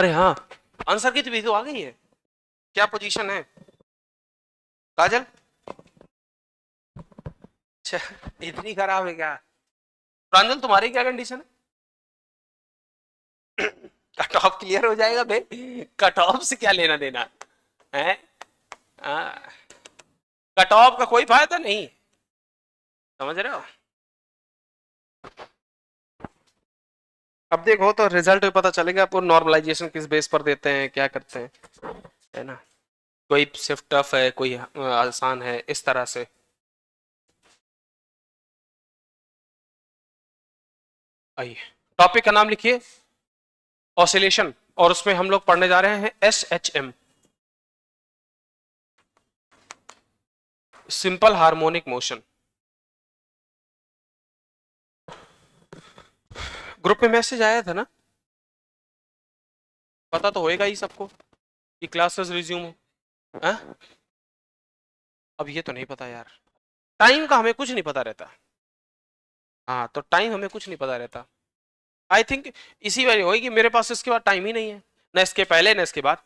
अरे हाँ, आंसर की तो आ गई है। क्या पोजीशन है काजल? अच्छा, इतनी खराब है क्या? प्रांजल तुम्हारी क्या कंडीशन है? कट ऑफ क्लियर हो जाएगा बे, कट ऑफ से क्या लेना देना है? कट ऑफ का कोई फायदा नहीं, समझ रहे हो? अब देखो तो रिजल्ट में पता चलेगा आपको नॉर्मलाइजेशन किस बेस पर देते हैं, क्या करते हैं, है ना? कोई सिर्फ टफ है, कोई आसान है, इस तरह से। आइए, टॉपिक का नाम लिखिए ऑसिलेशन, और उसमें हम लोग पढ़ने जा रहे हैं SHM, simple harmonic motion. Group में मैसेज आया था ना, पता तो होएगा ही सबको कि क्लासेस रिज्यूम हो। अब ये तो नहीं पता यार, टाइम का हमें कुछ नहीं पता रहता। हाँ, तो टाइम हमें कुछ नहीं पता रहता। आई थिंक इसी वजह होगी कि मेरे पास इसके बाद टाइम ही नहीं है, ना इसके पहले ना इसके बाद।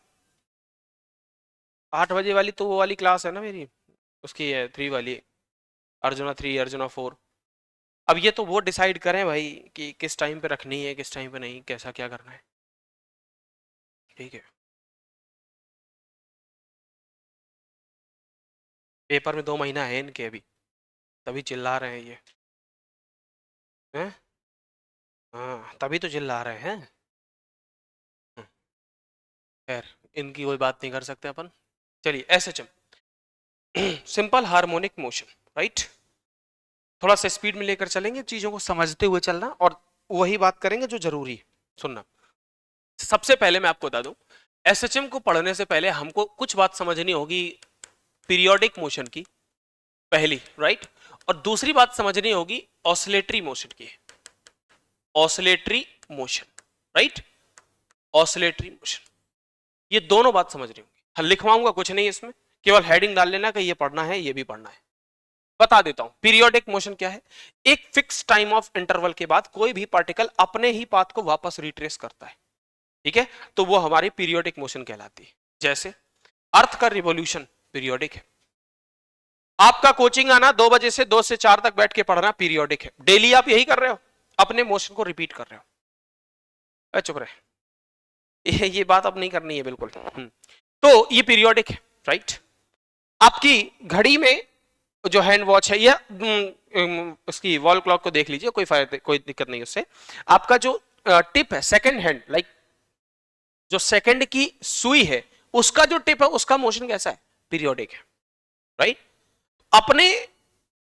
8 बजे वाली तो वो वाली क्लास है ना मेरी, उसकी है 3 वाली, अर्जुना 3 अर्जुना 4। अब ये तो वो डिसाइड करें भाई कि किस टाइम पे रखनी है, किस टाइम पे नहीं, कैसा क्या करना है। ठीक है, पेपर में 2 महीना है इनके अभी, तभी चिल्ला रहे हैं ये, हैं? हाँ, तभी तो चिल्ला रहे हैं। खैर, इनकी कोई बात नहीं कर सकते अपन। चलिए, SHM, simple harmonic motion, right? थोड़ा सा स्पीड में लेकर चलेंगे, चीजों को समझते हुए चलना, और वही बात करेंगे जो जरूरी है। सुनना, सबसे पहले मैं आपको बता दूं, SHM को पढ़ने से पहले हमको कुछ बात समझनी होगी पीरियोडिक मोशन की, पहली, राइट? और दूसरी बात समझनी होगी ऑसिलेटरी मोशन की, oscillatory motion, right? Oscillatory motion, ये दोनों बात समझनी होगी। हाँ, लिखवाऊंगा कुछ नहीं इसमें, केवल हेडिंग डाल लेना कि ये पढ़ना है, ये भी पढ़ना है। बता देता हूं पीरियोडिक मोशन क्या है। एक फिक्स टाइम ऑफ इंटरवल के बाद कोई भी पार्टिकल अपने ही पाथ को वापस रिट्रेस करता है, ठीक है? तो वो हमारी पीरियोडिक मोशन कहलाती है। जैसे अर्थ का रिवॉल्यूशन पीरियोडिक है, आपका कोचिंग आना 2 बजे से 2 से 4 तक बैठ के पढ़ना पीरियोडिक है। डेली आप यही कर रहे हो, अपने मोशन को रिपीट कर रहे हो। चुप रहे, ये बात अब नहीं करनी है बिल्कुल। तो ये पीरियोडिक है, राइट? आपकी घड़ी में जो हैंड वॉच है, या उसकी वॉल क्लॉक को देख लीजिए, कोई फायदा, कोई दिक्कत नहीं उससे। आपका जो टिप है सेकंड हैंड, लाइक जो सेकंड की सुई है, उसका जो टिप है उसका मोशन कैसा है? पीरियोडिक है, राइट? अपने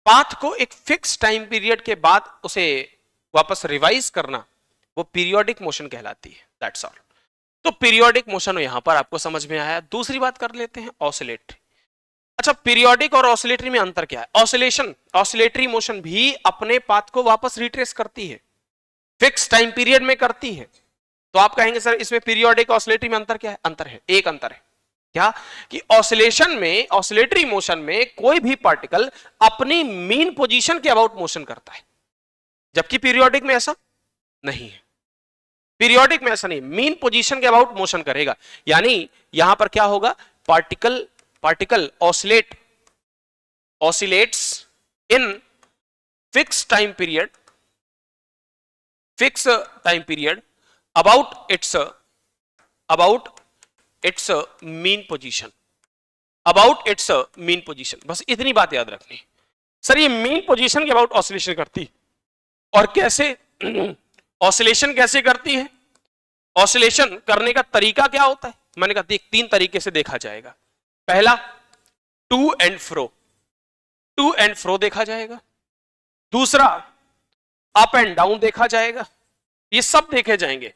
पाथ को एक फिक्स टाइम पीरियड के बाद उसे वापस रिवाइज करना, वो पीरियोडिक मोशन कहलाती है। That's all. तो पीरियोडिक मोशन यहां पर आपको समझ में आया। दूसरी बात कर लेते हैं ऑसिलेटरी। अच्छा, पीरियोडिक और ऑसिलेटरी में अंतर क्या है? ऑसिलेशन, ऑसिलेटरी मोशन भी अपने पाथ को वापस रिट्रेस करती है, फिक्स टाइम पीरियड में करती है। तो आप कहेंगे सर इसमें पीरियोडिक ऑसिलेटरी में अंतर क्या है? अंतर है, एक अंतर है क्या, कि ऑसिलेशन में, ऑसिलेटरी मोशन में कोई भी पार्टिकल अपनी मीन पोजीशन के अबाउट मोशन करता है, जबकि पीरियोडिक में ऐसा नहीं है। पीरियोडिक में ऐसा नहीं, मीन पोजीशन के अबाउट मोशन करेगा। यानी यहां पर क्या होगा? Particle oscillates in fixed time period about its mean position, बस इतनी बात याद रखनी। सर ये मीन पोजीशन के अबाउट ऑसिलेशन करती, और कैसे ऑसिलेशन कैसे करती है? ऑसिलेशन करने का तरीका क्या होता है? मैंने कहा 3 तरीके से देखा जाएगा। पहला, टू एंड फ्रो देखा जाएगा। दूसरा, अप एंड डाउन देखा जाएगा, ये सब देखे जाएंगे,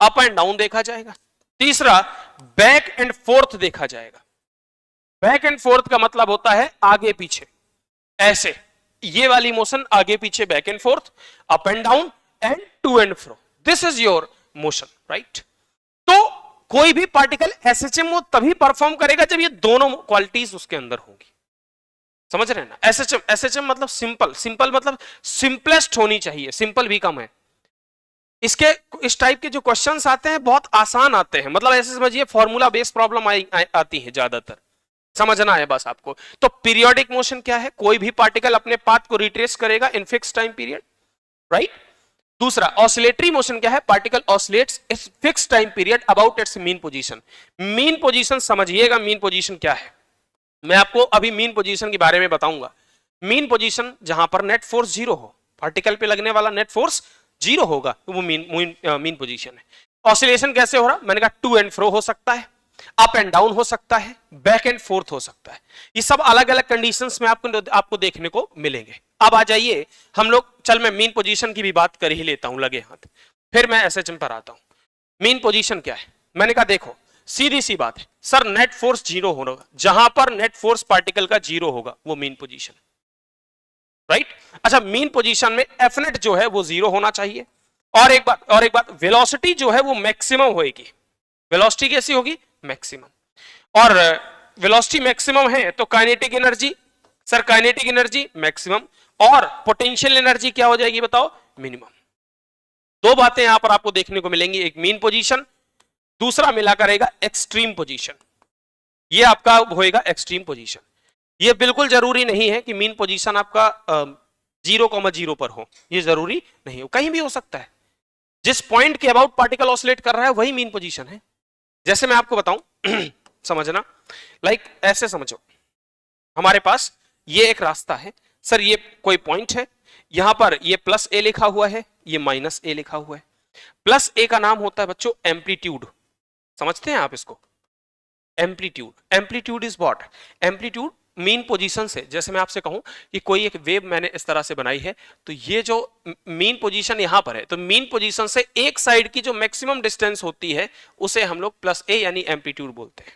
अप एंड डाउन देखा जाएगा। तीसरा, बैक एंड फोर्थ देखा जाएगा। बैक एंड फोर्थ का मतलब होता है आगे पीछे, ऐसे, ये वाली मोशन आगे पीछे, back and forth, up and down and to and fro. This is your motion, right? तो कोई भी पार्टिकल एसएचएम वो तभी परफॉर्म करेगा जब ये दोनों क्वालिटीज उसके अंदर होंगी। समझ रहे हैं ना? एसएचएम मतलब सिंपल मतलब सिंपलेस्ट होनी चाहिए, सिंपल भी कम है। इसके इस टाइप के जो क्वेश्चंस आते हैं बहुत आसान आते हैं, मतलब ऐसे समझिए फॉर्मूला बेस्ड प्रॉब्लम आती है ज्यादातर, समझना है बस आपको। तो पीरियोडिक मोशन क्या है? कोई भी पार्टिकल अपने पाथ को रिट्रेस करेगा in fix time period, right. दूसरा ऑसिलेटरी मोशन क्या है? Particle oscillates it's fix time period about it's mean position. Mean position समझिएगा, मीन पोजीशन क्या है मैं आपको अभी मीन पोजीशन के बारे में बताऊंगा। मीन पोजीशन जहां पर नेट फोर्स जीरो हो, पार्टिकल पे लगने वाला नेट फोर्स जीरो होगा, तो वो मीन पोजीशन है। ऑसिलेशन कैसे हो रहा? मैंने कहा टू एंड फ्रो हो सकता है, अप एंड डाउन हो सकता है, बैक एंड फोर्थ हो सकता है। ये सब अलग अलग कंडीशंस में आपको देखने को मिलेंगे। अब आ जाइए हम लोग, चल मैं मीन पोजीशन की भी बात कर ही लेता हूं लगे हाथ, फिर मैं एसएचएम पर आता हूं। मीन पोजीशन क्या है? मैंने कहा देखो सीधी सी बात है सर, नेट फोर्स जीरो होगा, जहां पर नेट फोर्स पार्टिकल का जीरो होगा वो मीन पोजीशन, राइट। अच्छा, मीन पोजीशन में एफ नेट जो है वो जीरो होना चाहिए। और एक बात वेलोसिटी जो है वो मैक्सिमम होगी। वेलोसिटी कैसी होगी? मैक्सिमम। और वेलोसिटी मैक्सिमम है तो kinetic energy, sir kinetic energy maximum, और पोटेंशियल एनर्जी क्या हो जाएगी बताओ? मिनिमम। दो बातें यहां पर आपको देखने को मिलेंगी, एक मीन पोजीशन, दूसरा मिला करेगा एक्सट्रीम पोजीशन। ये आपका होएगा एक्सट्रीम पोजीशन। ये बिल्कुल जरूरी नहीं है कि मीन पोजीशन आपका 0,0 पर हो, ये जरूरी नहीं हो, कहीं भी हो सकता है। जिस पॉइंट के अबाउट पार्टिकल ऑसिलेट कर रहा है वही मीन पोजीशन है। जैसे मैं आपको बताऊं समझना, लाइक ऐसे समझो, हमारे पास ये एक रास्ता है सर, ये कोई पॉइंट है, यहां पर ये प्लस ए लिखा हुआ है, ये माइनस ए लिखा हुआ है। प्लस ए का नाम होता है बच्चों एम्पलीट्यूड, समझते हैं आप इसको? Amplitude, amplitude is what? Amplitude mean position से, जैसे मैं आपसे कहूं कि कोई एक वेव मैंने इस तरह से बनाई है, तो ये जो मीन पोजीशन यहां पर है, तो मीन पोजीशन से एक साइड की जो मैक्सिमम डिस्टेंस होती है उसे हम लोग प्लस ए यानी एम्पलीट्यूड बोलते हैं,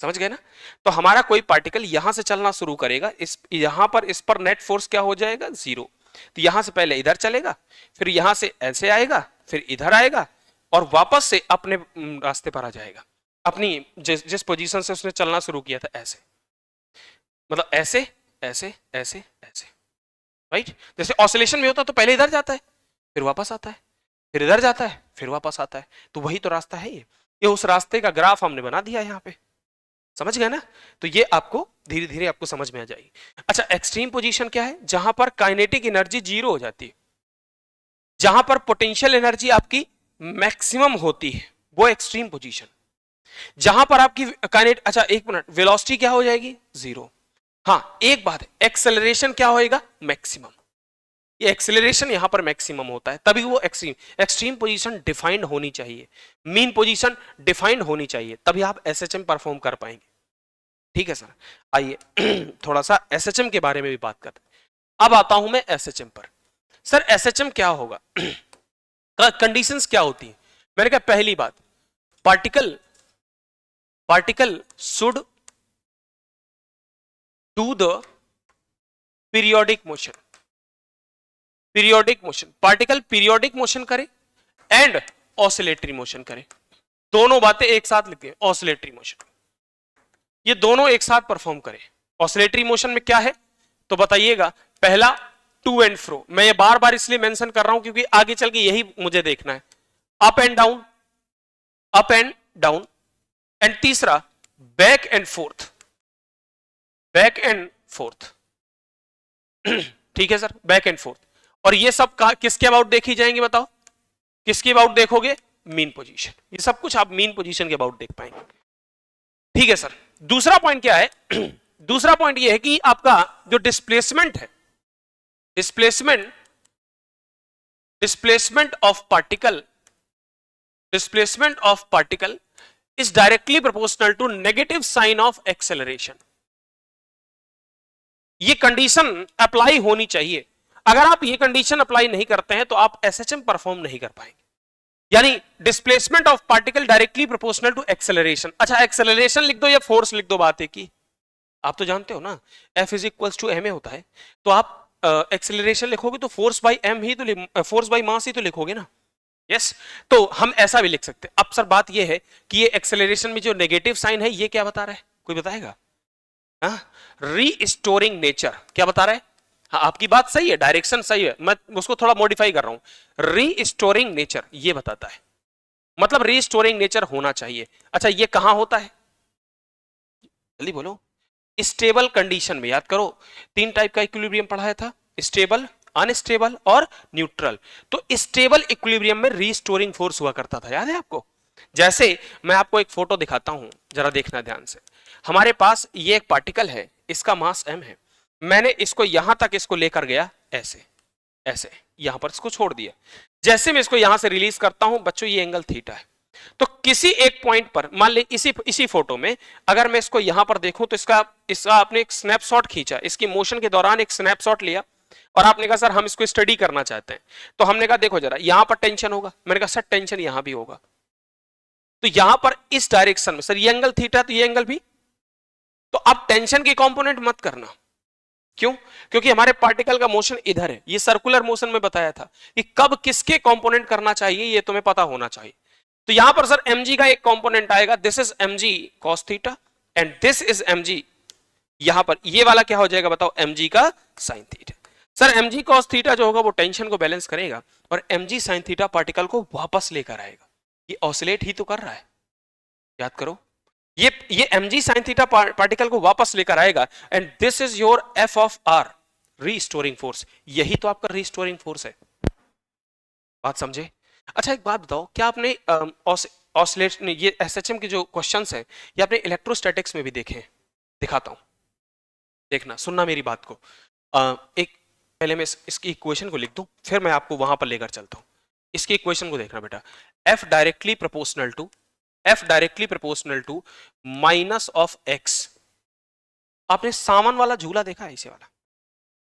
समझ गए ना। तो हमारा कोई पार्टिकल यहां से चलना शुरू करेगा, यहां पर इस पर नेट फोर्स क्या हो जाएगा? जीरो। तो यहां से पहले इधर चलेगा, फिर यहां से ऐसे आएगा, फिर इधर आएगा, और वापस से अपने रास्ते पर आ जाएगा, अपनी जिस पोजीशन से उसने चलना शुरू किया था, ऐसे, मतलब ऐसे ऐसे ऐसे ऐसे, राइट। जैसे ऑसिलेशन में होता तो पहले इधर जाता है, फिर वापस आता है, फिर इधर जाता है, फिर वापस आता है, तो वही तो रास्ता है ये उस रास्ते का ग्राफ हमने बना दिया यहां पे, समझ गए ना। तो ये आपको धीरे धीरे आपको समझ में आ जाएगी। अच्छा, एक्सट्रीम पोजीशन क्या है? जहां पर काइनेटिक एनर्जी जीरो हो जाती है, जहां पर पोटेंशियल एनर्जी आपकी मैक्सिमम होती है, वो एक्सट्रीम पोजीशन। जहां पर आपकी अच्छा एक मिनट, वेलोसिटी क्या हो जाएगी? जीरो। हाँ एक बात है, एक्सेलरेशन क्या होएगा? मैक्सिमम। ये एक्सेलरेशन यहां पर मैक्सिमम होता है, तभी वो एक्सट्रीम पोजीशन डिफाइंड होनी चाहिए, मीन पोजीशन डिफाइंड होनी चाहिए, तभी आप एसएचएम परफॉर्म कर पाएंगे। ठीक है सर, आइए थोड़ा सा एसएचएम के बारे में भी बात करते हैं। अब आता हूं मैं एसएचएम पर। सर एसएचएम क्या होगा? कंडीशंस क्या होती है? मैंने कहा पहली बात, particle should do the periodic motion, particle periodic motion करे एंड ऑसिलेटरी मोशन करे। दोनों बातें एक साथ लिखते हैं, ऑसिलेटरी मोशन, ये दोनों एक साथ परफॉर्म करे। ऑसिलेटरी मोशन में क्या है तो बताइएगा? पहला टू एंड फ्रो, मैं ये बार बार इसलिए मेंशन कर रहा हूं क्योंकि आगे चल के यही मुझे देखना है। Up and down, up and down, and तीसरा back and forth, back and forth. ठीक है सर, बैक एंड फोर्थ। और ये सब किसके अबाउट देखी जाएंगे बताओ? किसके अबाउट देखोगे? Mean position. ये सब कुछ आप मीन पोजीशन के अबाउट देख पाएंगे। ठीक है सर, दूसरा पॉइंट क्या है? दूसरा पॉइंट ये है कि आपका जो डिस्प्लेसमेंट है, displacement of particle is directly proportional to negative sign of acceleration. ये कंडीशन अप्लाई होनी चाहिए। अगर आप ये कंडीशन अप्लाई नहीं करते हैं तो आप एसएचएम परफॉर्म नहीं कर पाएंगे। यानी displacement of particle directly proportional to acceleration. अच्छा, एक्सेलरेशन लिख दो या फोर्स लिख दो, बात है कि आप तो जानते हो ना F is equals to ma होता है, तो आप एक्सेलरेशन लिखोगे तो फोर्स बाई एम ही तो, फोर्स बाई मास ही तो लिखोगे ना। यस, तो हम ऐसा भी लिख सकते हैं। अब सर बात यह है कि ये एक्सेलरेशन में जो नेगेटिव साइन है ये क्या बता रहा है? कोई बताएगा? रीस्टोरिंग नेचर क्या बता रहा है? हाँ, आपकी बात सही है, डायरेक्शन सही है, मैं उसको थोड़ा मॉडिफाई कर रहा हूं। रीस्टोरिंग नेचर ये बताता है, मतलब रीस्टोरिंग नेचर होना चाहिए। अच्छा ये कहां होता है, जल्दी बोलो। स्टेबल कंडीशन में, याद करो 3 टाइप का इक्विलिब्रियम पढ़ाया था, स्टेबल, अनस्टेबल और न्यूट्रल। तो स्टेबल इक्विलिब्रियम में रीस्टोरिंग फोर्स हुआ करता था, याद है आपको। जैसे मैं आपको एक फोटो दिखाता हूं, जरा देखना ध्यान से। हमारे पास ये एक पार्टिकल है, इसका मास m है, मैंने इसको यहां तक इसको लेकर गया, ऐसे ऐसे यहां पर इसको छोड़ दिया। जैसे मैं इसको यहां से रिलीज करता हूं बच्चों, ये एंगल थीटा है। तो किसी एक पॉइंट पर मान ले, इसी फोटो में अगर मैं इसको यहां पर देखूं, तो इसका आपने एक स्नैपशॉट खींचा, इसकी मोशन के दौरान एक स्नैपशॉट लिया और आपने कहा सर हम इसको स्टडी करना चाहते हैं। तो हमने कहा देखो जरा यहां पर टेंशन होगा, मैंने कहा सर टेंशन यहां भी होगा। तो यहां पर इस डायरेक्शन में सर ये एंगल थीटा, तो ये एंगल भी। तो अब टेंशन की कंपोनेंट मत करना, क्यों? क्योंकि हमारे पार्टिकल का मोशन इधर है, ये सर्कुलर मोशन में बताया था कि कब किसके कंपोनेंट करना चाहिए, ये तुम्हें पता होना चाहिए। तो यहां पर सर mg का एक कंपोनेंट आएगा, this is mg cos theta and this is mg, यहां पर ये वाला क्या हो जाएगा बताओ, mg का sin theta. Sir mg cos theta जो होगा वो टेंशन को बैलेंस करेगा और mg sin थीटा पार्टिकल को वापस लेकर आएगा। ये ऑसिलेट ही तो कर रहा है, याद करो। ये mg sin थीटा पार्टिकल को वापस लेकर आएगा and this is your f of r, restoring force. यही तो आपका रीस्टोरिंग फोर्स है, बात समझे। अच्छा एक बात बताओ, क्या आपने ऑसिलेशन, ये एसएचएम के जो क्वेश्चंस हैं ये आपने इलेक्ट्रोस्टैटिक्स में भी देखे हैं? दिखाता हूं, देखना, सुनना मेरी बात को। एक पहले मैं इसकी इक्वेशन को लिख दूं, फिर मैं आपको वहां पर लेकर चलता हूं। इसकी इक्वेशन को देखना बेटा, f directly proportional to minus of x। आपने सामान वाला झूला देखा है, इसे वाला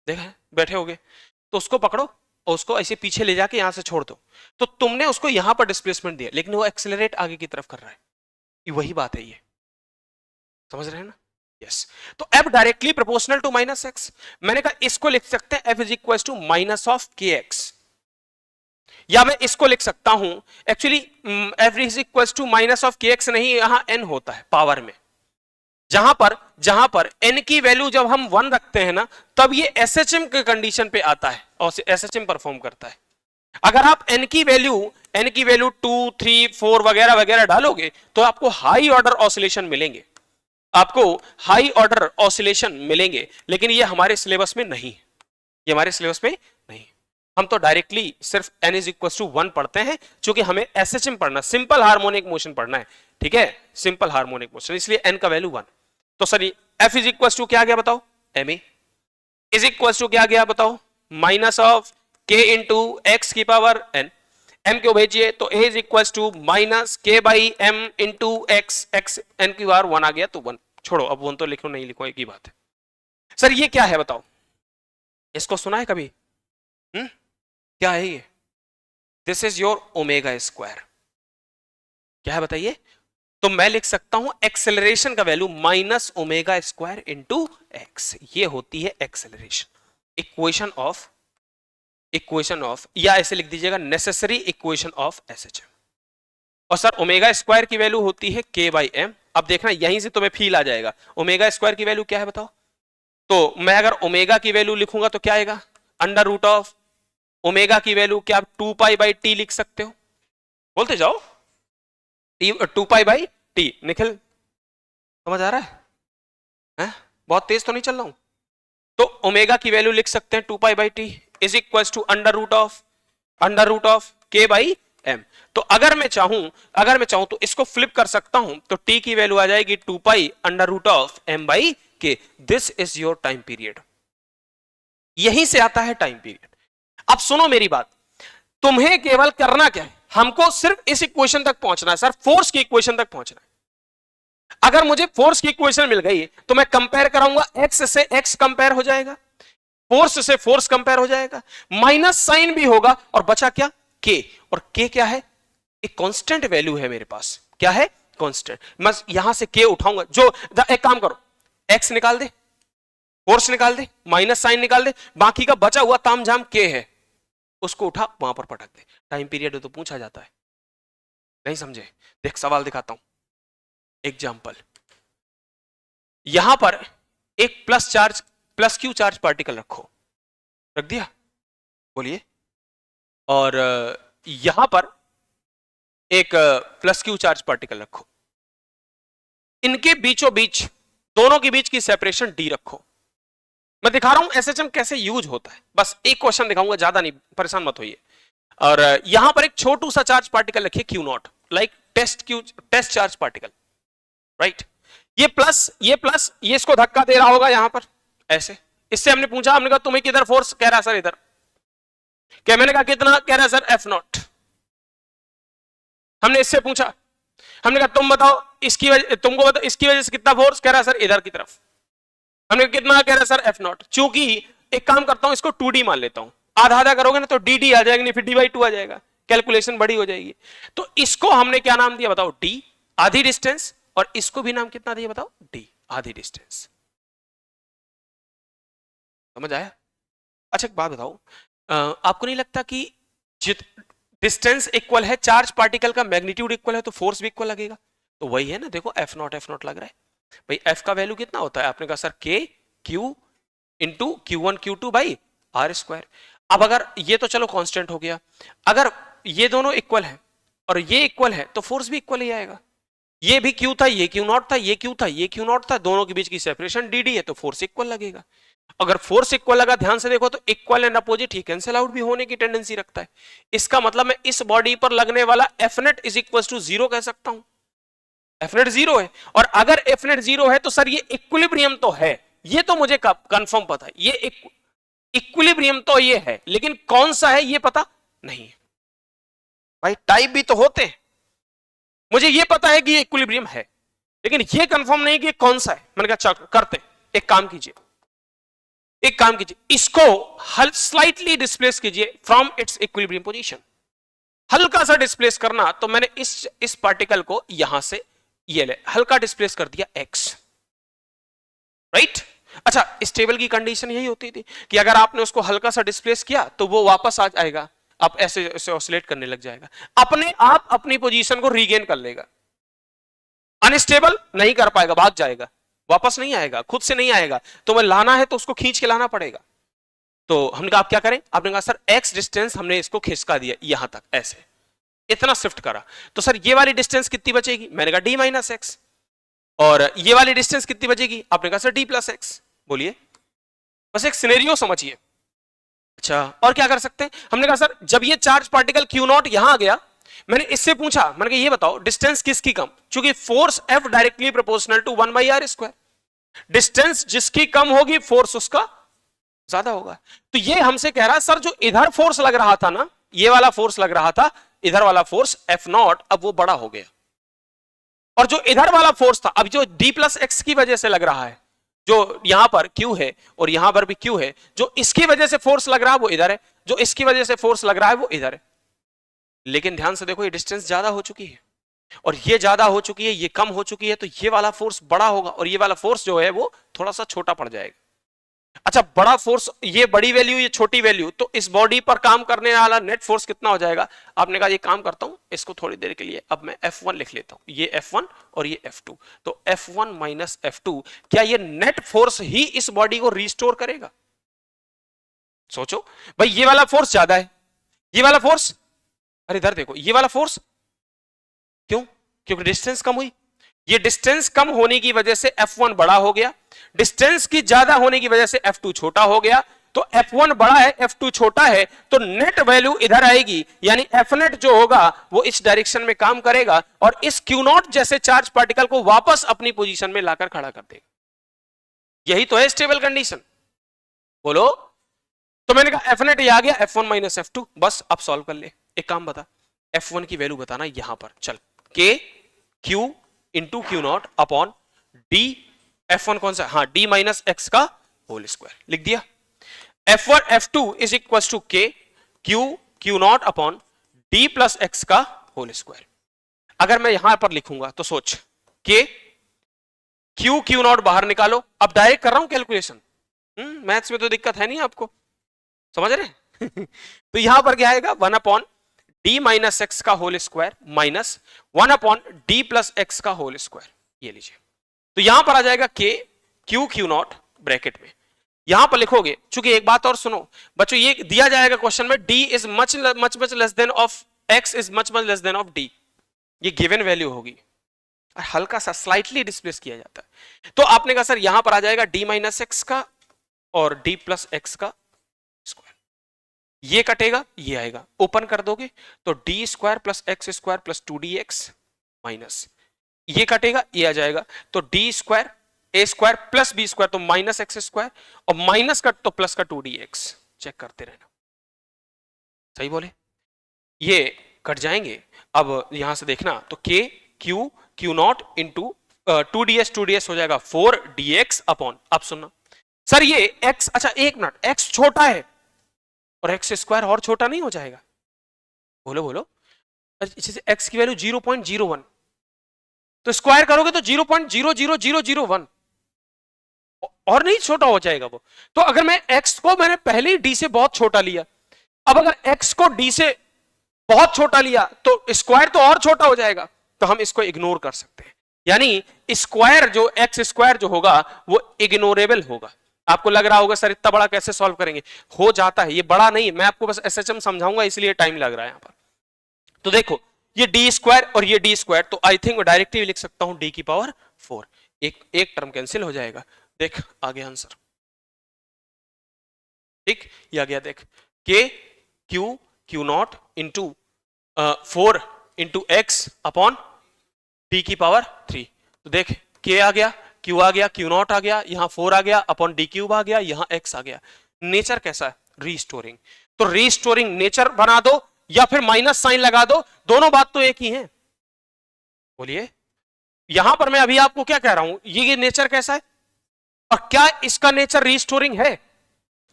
देखा है, बैठे होगे, तो उसको पकड़ो और उसको ऐसे पीछे ले जाके यहां से छोड़ दो, तो तुमने उसको यहां पर डिस्प्लेसमेंट दिया, लेकिन वो एक्सेलरेट आगे की तरफ कर रहा है। ये वही बात है, ये समझ रहे हैं ना? यस। तो f directly proportional to minus X, मैंने कहा इसको लिख सकते हैं f is equal to minus of K X, या मैं इसको लिख सकता हूं actually f is equal to minus of K X, नहीं यहां n होता है पावर में, जहां पर n की वैल्यू जब हम 1 रखते हैं ना, तब ये एसएचएम के कंडीशन पे आता है और एसएचएम परफॉर्म करता है। अगर आप n की वैल्यू 2, 3, 4 वगैरह वगैरह डालोगे तो आपको हाई ऑर्डर ऑसिलेशन मिलेंगे, लेकिन ये हमारे सिलेबस में नहीं है, ये हमारे सिलेबस में नहीं। हम तो डायरेक्टली सिर्फ n इज इक्वल टू 1 पढ़ते हैं, क्योंकि हमें एसएचएम पढ़ना, सिंपल हार्मोनिक मोशन पढ़ना है, ठीक है, सिंपल हार्मोनिक मोशन, इसलिए n का वैल्यू 1। तो sir f is equal to क्या आ गया बताओ, ma इज इक्वल टू क्या आ गया बताओ, minus of k into X की पावर n, m क्यों भेजिए, तो a is equal to minus k by m into X, X n की पावर 1 आ गया, तो 1 छोड़ो, अब 1 तो लिखो नहीं लिखो एक ही बात है। सर ये क्या है बताओ, इसको सुना है कभी? क्या है ये? This is your omega square, क्या है बताइए? तो मैं लिख सकता हूं एक्सेलरेशन का value minus omega square into x, ये होती है एक्सेलरेशन। इक्वेशन ऑफ या ऐसे लिख दीजिएगा नेसेसरी इक्वेशन ऑफ एसएचएम। और सर ओमेगा स्क्वायर की वैल्यू होती है k बाई एम। अब देखना यहीं से तुम्हें फील आ जाएगा, ओमेगा स्क्वायर की वैल्यू क्या है बताओ। तो मैं अगर ओमेगा की वैल्यू लिखूंगा तो क्या आएगा, अंडर रूट ऑफ ओमेगा की वैल्यू क्या आप 2 पाई बाई टी लिख सकते हो, बोलते जाओ, 2 पाई बाई टी। निखिल समझ आ रहा है? बहुत तेज तो नहीं चल रहा हूं? तो ओमेगा की वैल्यू लिख सकते हैं 2 pi by T is equal to under root of K by M. तो अगर मैं चाहूं तो इसको फ्लिप कर सकता हूं, तो टी की वैल्यू आ जाएगी 2 pi under root of M by k. This is your time period, यहीं से आता है टाइम पीरियड। अब सुनो मेरी बात, तुम्हें केवल करना क्या है, हमको सिर्फ इस इक्वेशन तक पहुंचना है सर, फोर्स की इक्वेशन तक पहुंचना है। अगर मुझे फोर्स की इक्वेशन मिल गई तो मैं कंपेयर कराऊंगा, एक्स से एक्स कंपेयर हो जाएगा, फोर्स से फोर्स कंपेयर हो जाएगा, माइनस साइन भी होगा और बचा क्या, के। और के क्या है, एक कांस्टेंट वैल्यू है मेरे पास, क्या है, कांस्टेंट। मैं यहां से के उठाऊंगा, जो एक काम करो, एक्स निकाल दे, फोर्स निकाल दे, माइनस साइन निकाल दे, बाकी का बचा हुआ तामझाम के है, उसको उठा वहां पर पटक दे। टाइम पीरियड तो पूछा जाता है, नहीं समझे? देख सवाल दिखाता हूं, एग्जाम्पल। यहां पर एक प्लस क्यू चार्ज पार्टिकल रखो, रख दिया, बोलिए। और यहां पर एक प्लस क्यू चार्ज पार्टिकल रखो, इनके बीचों बीच, दोनों के बीच की सेपरेशन डी रखो। मैं दिखा रहा हूं एसएचएम कैसे यूज होता है, बस एक क्वेश्चन दिखाऊंगा, ज्यादा नहीं, परेशान मत होइए। और यहां पर एक छोटू सा चार्ज पार्टिकल रखिए Q naught, like test charge particle, right. ये प्लस, ये इसको धक्का दे रहा होगा यहां पर ऐसे। इससे हमने पूछा, हमने कहा तुम्हें किधर फोर्स, कह रहा है सर इधर। क्या मैंने कहा कितना, कह रहा है सर एफ नॉट। हमने इससे पूछा, हमने कहा तुम बताओ इसकी वजह, तुमको बताओ इसकी वजह से कितना फोर्स, कह रहा है सर इधर की तरफ। हमने कितना, कह रहा है सर एफ नॉट। चूंकि एक काम करता हूं, इसको 2D मान लेता हूं, आधा आधा करोगे ना तो डी आ जाएगा, नहीं फिर d/2 आ जाएगा, कैलकुलेशन बड़ी हो जाएगी। तो इसको हमने क्या नाम दिया बताओ, डी, आधी डिस्टेंस, और इसको भी नाम कितना दिया बताओ, डी, आधी डिस्टेंस। समझ आया? अच्छा एक बात बताओ, आपको नहीं लगता कि डिस्टेंस इक्वल है, चार्ज पार्टिकल का मैग्नीट्यूड इक्वल है, तो फोर्स भी इक्वल लगेगा? तो वही है ना, देखो एफ नॉट लग रहा है भाई। एफ का वैल्यू कितना होता है, आपने कहा sir K Q into Q1 Q2 by R square. अब अगर ये तो चलो कांस्टेंट हो गया, अगर ये दोनों इक्वल है और ये इक्वल है तो फोर्स भी इक्वल ही आएगा। ये भी क्यू था, ये क्यू नॉट था, ये क्यू था, ये क्यू नॉट था, दोनों के बीच की सेपरेशन डी है, तो फोर्स इक्वल लगेगा। अगर फोर्स इक्वल लगा, ध्यान से देखो, तो equal and opposite he cancel out भी होने की टेंडेंसी रखता है। इसका मतलब मैं इस बॉडी पर लगने वाला F net is equal to 0 कह सकता हूं। एफ नेट 0 है, और अगर एफ नेट 0 है तो सर ये इक्विलिब्रियम तो है, ये तो मुझे कंफर्म पता है, ये इक्विलिब्रियम तो ये है, लेकिन कौन सा है ये पता नहीं है भाई। टाइप भी तो होते हैं, मुझे ये पता है कि ये इक्विलिब्रियम है, लेकिन ये कंफर्म नहीं कि ये कौन सा है। मैंने कहा करते, एक काम कीजिए, इसको स्लाइटली डिस्प्लेस कीजिए फ्रॉम इट्स इक्विलिब्रियम पोजीशन, हल्का सा डिस्प्लेस करना। तो मैंने इस पार्टिकल को यहां से ये ले हल्का डिस्प्लेस कर दिया x, राइट। अच्छा, इस टेबल की कंडीशन यही होती थी कि अगर आपने उसको हल्का सा डिस्प्लेस किया तो वो वापस आ जाएगा, आप ऐसे ऑसिलेट करने लग जाएगा, अपने आप अपनी पोजीशन को रीगेन कर लेगा। अनस्टेबल नहीं कर पाएगा, भाग जाएगा, वापस नहीं आएगा, खुद से नहीं आएगा, तो मैं लाना है तो उसको खींच के लाना पड़ेगा। तो हमने कहा आप क्या करें, आपने कहा सर x डिस्टेंस हमने इसको खिसका दिया यहां तक, ऐसे इतना शिफ्ट करा, तो सर ये वाली डिस्टेंस कितनी बचेगी, मैंने कहा d माइनस एक्स, और ये वाली डिस्टेंस कितनी बचेगी, आपने कहा सर d प्लस एक्स। बोलिए, बस एक सिनेरियो समझिए। अच्छा, और क्या कर सकते हैं, हमने कहा सर जब ये चार्ज पार्टिकल Q नॉट यहां आ गया, मैंने इससे पूछा, मैंने कहा ये बताओ डिस्टेंस किसकी कम, क्योंकि force F directly proportional to 1/r square, distance जिसकी कम होगी फोर्स उसका ज्यादा होगा। तो ये हमसे कह रहा है सर जो इधर फोर्स लग रहा था ना, ये वाला फोर्स लग रहा था, इधर वाला फोर्स F नॉट अब वो बड़ा हो गया, और जो इधर वाला फोर्स था, अब जो d प्लस एक्स की वजह से लग रहा है, जो यहां पर Q है और यहां पर भी Q है, जो इसकी वजह से फोर्स लग रहा है वो इधर है, जो इसकी वजह से फोर्स लग रहा है वो इधर है। लेकिन ध्यान से देखो, ये डिस्टेंस ज्यादा हो चुकी है और ये ज्यादा हो चुकी है, ये कम हो चुकी है, तो ये वाला फोर्स बड़ा होगा और ये वाला फोर्स जो है वो थोड़ा सा छोटा पड़ जाएगा। अच्छा, बड़ा फोर्स, ये बड़ी वैल्यू, ये छोटी वैल्यू, तो इस बॉडी पर काम करने वाला नेट फोर्स कितना हो जाएगा। आपने कहा ये काम करता हूं, इसको थोड़ी देर के लिए अब मैं F1 लिख लेता हूं, ये F1 और ये F2, तो F1 माइनस F2, क्या ये नेट फोर्स ही इस बॉडी को रिस्टोर करेगा? सोचो भाई, ये वाला फोर्स ज्यादा है, ये वाला फोर्स, अरे इधर देखो, ये वाला फोर्स क्यों, क्योंकि डिस्टेंस कम हुई, ये डिस्टेंस कम होने की वजह से F1 बड़ा हो गया, डिस्टेंस की ज्यादा होने की वजह से F2 छोटा हो गया, तो F1 बड़ा है F2 छोटा है, तो नेट वैल्यू इधर आएगी, यानी F नेट जो होगा वो इस डायरेक्शन में काम करेगा और इस Q नॉट जैसे चार्ज पार्टिकल को वापस अपनी पोजीशन में लाकर खड़ा कर देगा। यही तो है स्टेबल कंडीशन, बोलो। तो मैंने कहा F नेट ये आ गया, F1 माइनस F2, बस अब सॉल्व कर ले। एक काम बता, F1 की वैल्यू बताना यहां पर, चल, K Q into Q naught upon D, F1 कौन सा, हाँ D माइनस एक्स का होल स्क्वायर, लिख दिया। F1 F2 is equal to K Q naught upon D plus X का होल स्क्वायर। अगर मैं यहां पर लिखूंगा तो सोच, K Q नॉट बाहर निकालो, अब डायरेक्ट कर रहा हूं कैलकुलेशन, मैथ्स में तो दिक्कत है नहीं आपको, समझ रहे तो यहां पर क्या आएगा, 1 अपॉन डी माइनस एक्स का whole square minus 1 upon D plus X का होल स्क्वायर, ये लीजिए। तो यहां पर आ जाएगा K Q नॉट ब्रैकेट में, यहां पर लिखोगे, चूंकि एक बात और सुनो बच्चों, ये दिया जाएगा क्वेश्चन में d is much much less than of x is much less than of d, ये गिवन वैल्यू होगी, हल्का सा स्लाइटली डिस्प्लेस किया जाता है। तो आपने कहा सर यहां पर आ जाएगा d माइनस एक्स का और d प्लस एक्स का स्क्वायर, ये कटेगा ये आएगा, ओपन कर दोगे तो D square plus X square plus 2dx minus ये कटेगा ये आ जाएगा, तो डी स्क्वायर ए स्क्वायर प्लस बी स्क्वायर तो माइनस एक्स स्क्वायर और माइनस का तो प्लस का 2dx, चेक करते रहना, सही बोले, ये कट जाएंगे। अब यहां से देखना तो k q q not into 2ds हो जाएगा 4dx अपॉन, अब सुनना सर ये x, अच्छा एक मिनट, x छोटा है और एक्स स्क्वायर और छोटा नहीं हो जाएगा, बोलो बोलो, x की वैल्यू 0.01 तो स्क्वायर करोगे तो 0.00001 और नहीं छोटा हो जाएगा वो। तो अगर मैं x को मैंने पहले ही d से बहुत छोटा लिया, अब अगर x को d से बहुत छोटा लिया तो स्क्वायर तो और छोटा हो जाएगा, तो हम इसको इग्नोर कर सकते हैं, यानी स्क्वायर जो x स्क्वायर जो होगा वो इग्नोरेबल होगा। आपको लग रहा होगा सर इतना बड़ा कैसे सॉल्व करेंगे, हो जाता है, ये बड़ा नहीं, मैं आपको बस एसएचएम समझाऊंगा इसलिए टाइम लग रहा है यहां पर। तो देखो ये डी स्क्वायर और ये डी स्क्वायर, तो आई थिंक डायरेक्टली लिख सकता हूं डी की पावर 4, एक टर्म कैंसिल हो जाएगा, देख आ गया आंसर, ठीक ये आ गया, देख के Q Q not into 4 into x upon D की पावर 3, तो देख के आ गया, क्यू आ गया, क्यू नॉट आ गया, यहां 4 आ गया अपॉन डी क्यूब आ गया, यहां एक्स आ गया। नेचर कैसा है, रीस्टोरिंग, तो रीस्टोरिंग नेचर बना दो या फिर माइनस साइन लगा दो, दोनों बात तो एक ही है। बोलिए यहां पर मैं अभी आपको क्या कह रहा हूं, ये नेचर कैसा है और क्या इसका नेचर रीस्टोरिंग है,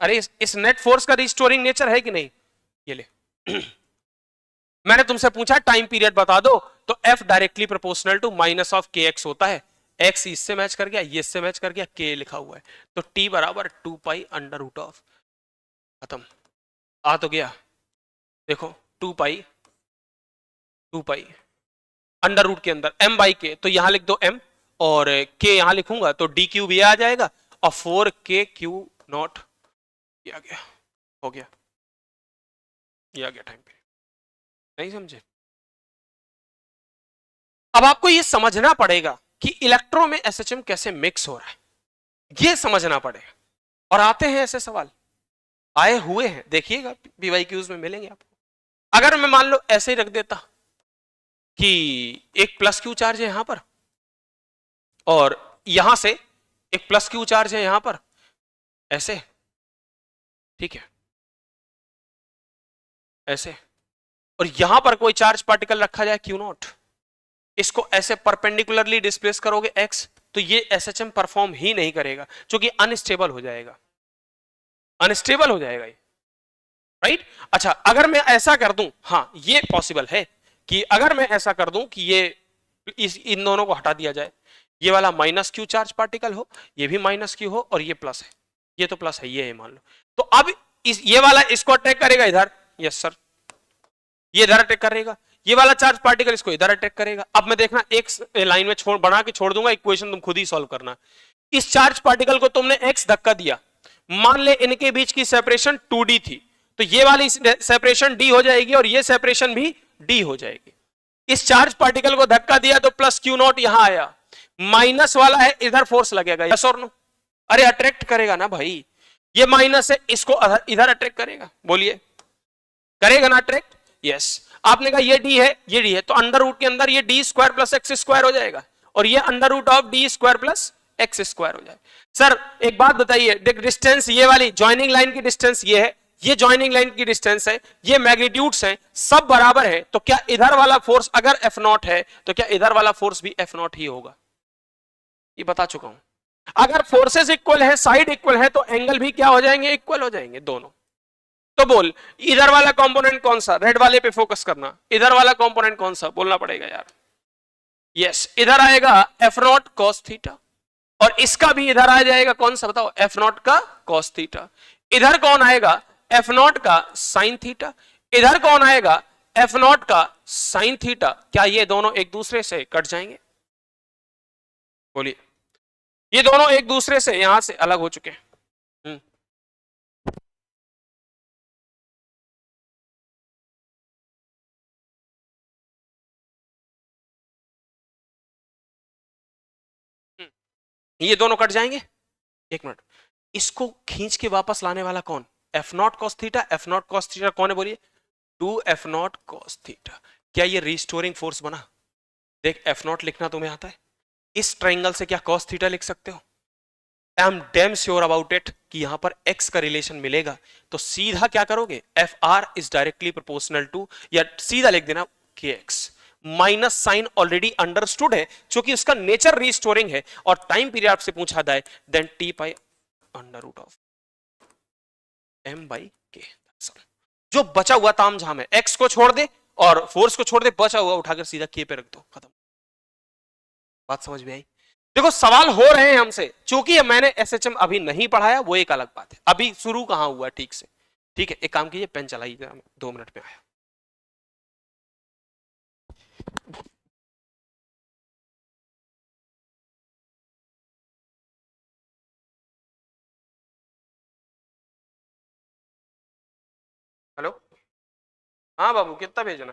अरे इस नेट फोर्स का रीस्टोरिंग नेचर है कि नहीं, ये ले मैंने तुमसे पूछा टाइम पीरियड बता दो, तो F directly proportional to minus of K X होता है, एक्स इससे मैच कर गया, ये इससे मैच कर गया, के लिखा हुआ है, तो टी बराबर 2 पाई अंडर रूट ऑफ, खत्म, आ तो गया, देखो 2 पाई अंडर रूट के अंदर m बाई के, तो यहां लिख दो m और k यहां लिखूंगा तो डी क्यूब ये आ जाएगा और 4k क्यू नॉट ये आ गया, हो गया, ये आ गया टाइम पीरियड, नहीं समझे। अब आपको ये समझना पड़ेगा कि इलेक्ट्रो में एसएचएम कैसे मिक्स हो रहा है, ये समझना पड़ेगा, और आते हैं ऐसे सवाल आए हुए हैं, देखिएगा पीवाईक्यूज में मिलेंगे आपको। अगर मैं मान लो ऐसे ही रख देता कि एक प्लस क्यू चार्ज है यहां पर और यहां से एक प्लस क्यू चार्ज है यहां पर, ऐसे, ठीक है, ऐसे, और यहां पर कोई चार्ज पार्टिकल रखा जाए क्यू नॉट, इसको ऐसे परपेंडिकुलरली डिस्प्लेस करोगे x, तो ये एसएचएम परफॉर्म ही नहीं करेगा क्योंकि अनस्टेबल हो जाएगा, अनस्टेबल हो जाएगा ये, राइट। अच्छा अगर मैं ऐसा कर दूं, हाँ ये पॉसिबल है कि अगर मैं ऐसा कर दूं कि ये इन दोनों को हटा दिया जाए, ये वाला माइनस क्यू चार्ज पार्टिकल हो, ये भी माइनस क्यू हो और ये प्लस है, ये तो प्लस है, ये है मान लो, तो अब ये वाला इसको अटैक करेगा इधर, यस सर, ये इधर अटैक करेगा, ये वाला चार्ज पार्टिकल इसको इधर अटैक करेगा। अब मैं देखना एक लाइन में बना के छोड़ दूंगा, इक्वेशन तुम खुद ही सॉल्व करना। इस चार्ज पार्टिकल को तुमने x धक्का दिया, मान ले इनके बीच की सेपरेशन 2d थी, तो ये वाली सेपरेशन d हो जाएगी और ये सेपरेशन भी d हो जाएगी। इस चार्ज पार्टिकल को धक्का दिया तो प्लस क्यू नॉट यहां आया, माइनस वाला है इधर फोर्स लगेगा, यस और नो, अरे अट्रैक्ट करेगा ना भाई, ये माइनस है इसको इधर अट्रैक्ट करेगा, बोलिए करेगा ना अट्रैक्ट, यस। आपने कहा ये डी है, ये डी है, तो अंडर रूट के अंदर ये D square plus X square हो जाएगा और ये under root of D square plus X square हो जाएगा। सर एक बात बताइए, डिस्टेंस ये वाली ज्वाइनिंग लाइन की डिस्टेंस ये है, ये ज्वाइनिंग लाइन की डिस्टेंस है, ये मैग्नीट्यूड्स हैं, सब बराबर है, तो क्या इधर वाला फोर्स अगर एफ नॉट है तो क्या इधर वाला फोर्स भी एफ नॉट ही होगा, ये बता चुका हूं। अगर फोर्सेस इक्वल है, साइड इक्वल है, तो एंगल भी क्या हो जाएंगे, इक्वल हो जाएंगे दोनों। तो बोल इधर वाला कंपोनेंट कौन सा, रेड वाले पे फोकस करना, इधर वाला कंपोनेंट कौन सा बोलना पड़ेगा यार, यस इधर आएगा एफ नॉट कॉस थीटा और इसका भी इधर आ जाएगा कौन सा बताओ, एफ नॉट का कॉस थीटा, इधर कौन आएगा एफ नॉट का साइन थीटा, इधर कौन आएगा एफ नॉट का साइन थीटा। क्या ये दोनों एक दूसरे से कट जाएंगे, बोलिए, ये दोनों एक दूसरे से यहां से अलग हो चुके हैं, ये दोनों कट जाएंगे, एक मिनट, इसको खींच के वापस लाने वाला कौन, F not cos theta, F not cos theta कौन है बोलिए, 2 f0 cos थीटा। क्या ये रिस्टोरिंग फोर्स बना, देख एफ नॉट लिखना तुम्हें आता है, इस ट्राइंगल से क्या cos थीटा लिख सकते हो, I am damn sure about it कि यहां पर x का रिलेशन मिलेगा, तो सीधा क्या करोगे, F R is directly proportional to, या सीधा लिख देना K X, minus sign already understood है क्योंकि उसका नेचर रिस्टोरिंग है, और टाइम पीरियड आपसे पूछा जाए then T pi under root of M by K. जो बचा हुआ ताम झाम है, एक्स को छोड़ दे और फोर्स को छोड़ दे, बचा हुआ उठाकर सीधा के पे रख दो, खत्म। बात समझ में आई। देखो सवाल हो रहे हैं हमसे, चूंकि मैंने एसएचएम अभी नहीं पढ़ाया वो एक अलग बात है, अभी शुरू कहां हुआ ठीक से, ठीक है, एक काम कीजिए पेन चलाइए, 2 मिनट में आया। हेलो, हाँ बाबू कितना भेजना,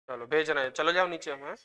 चलो भेज रहे हैं, चलो जाओ नीचे हम हैं।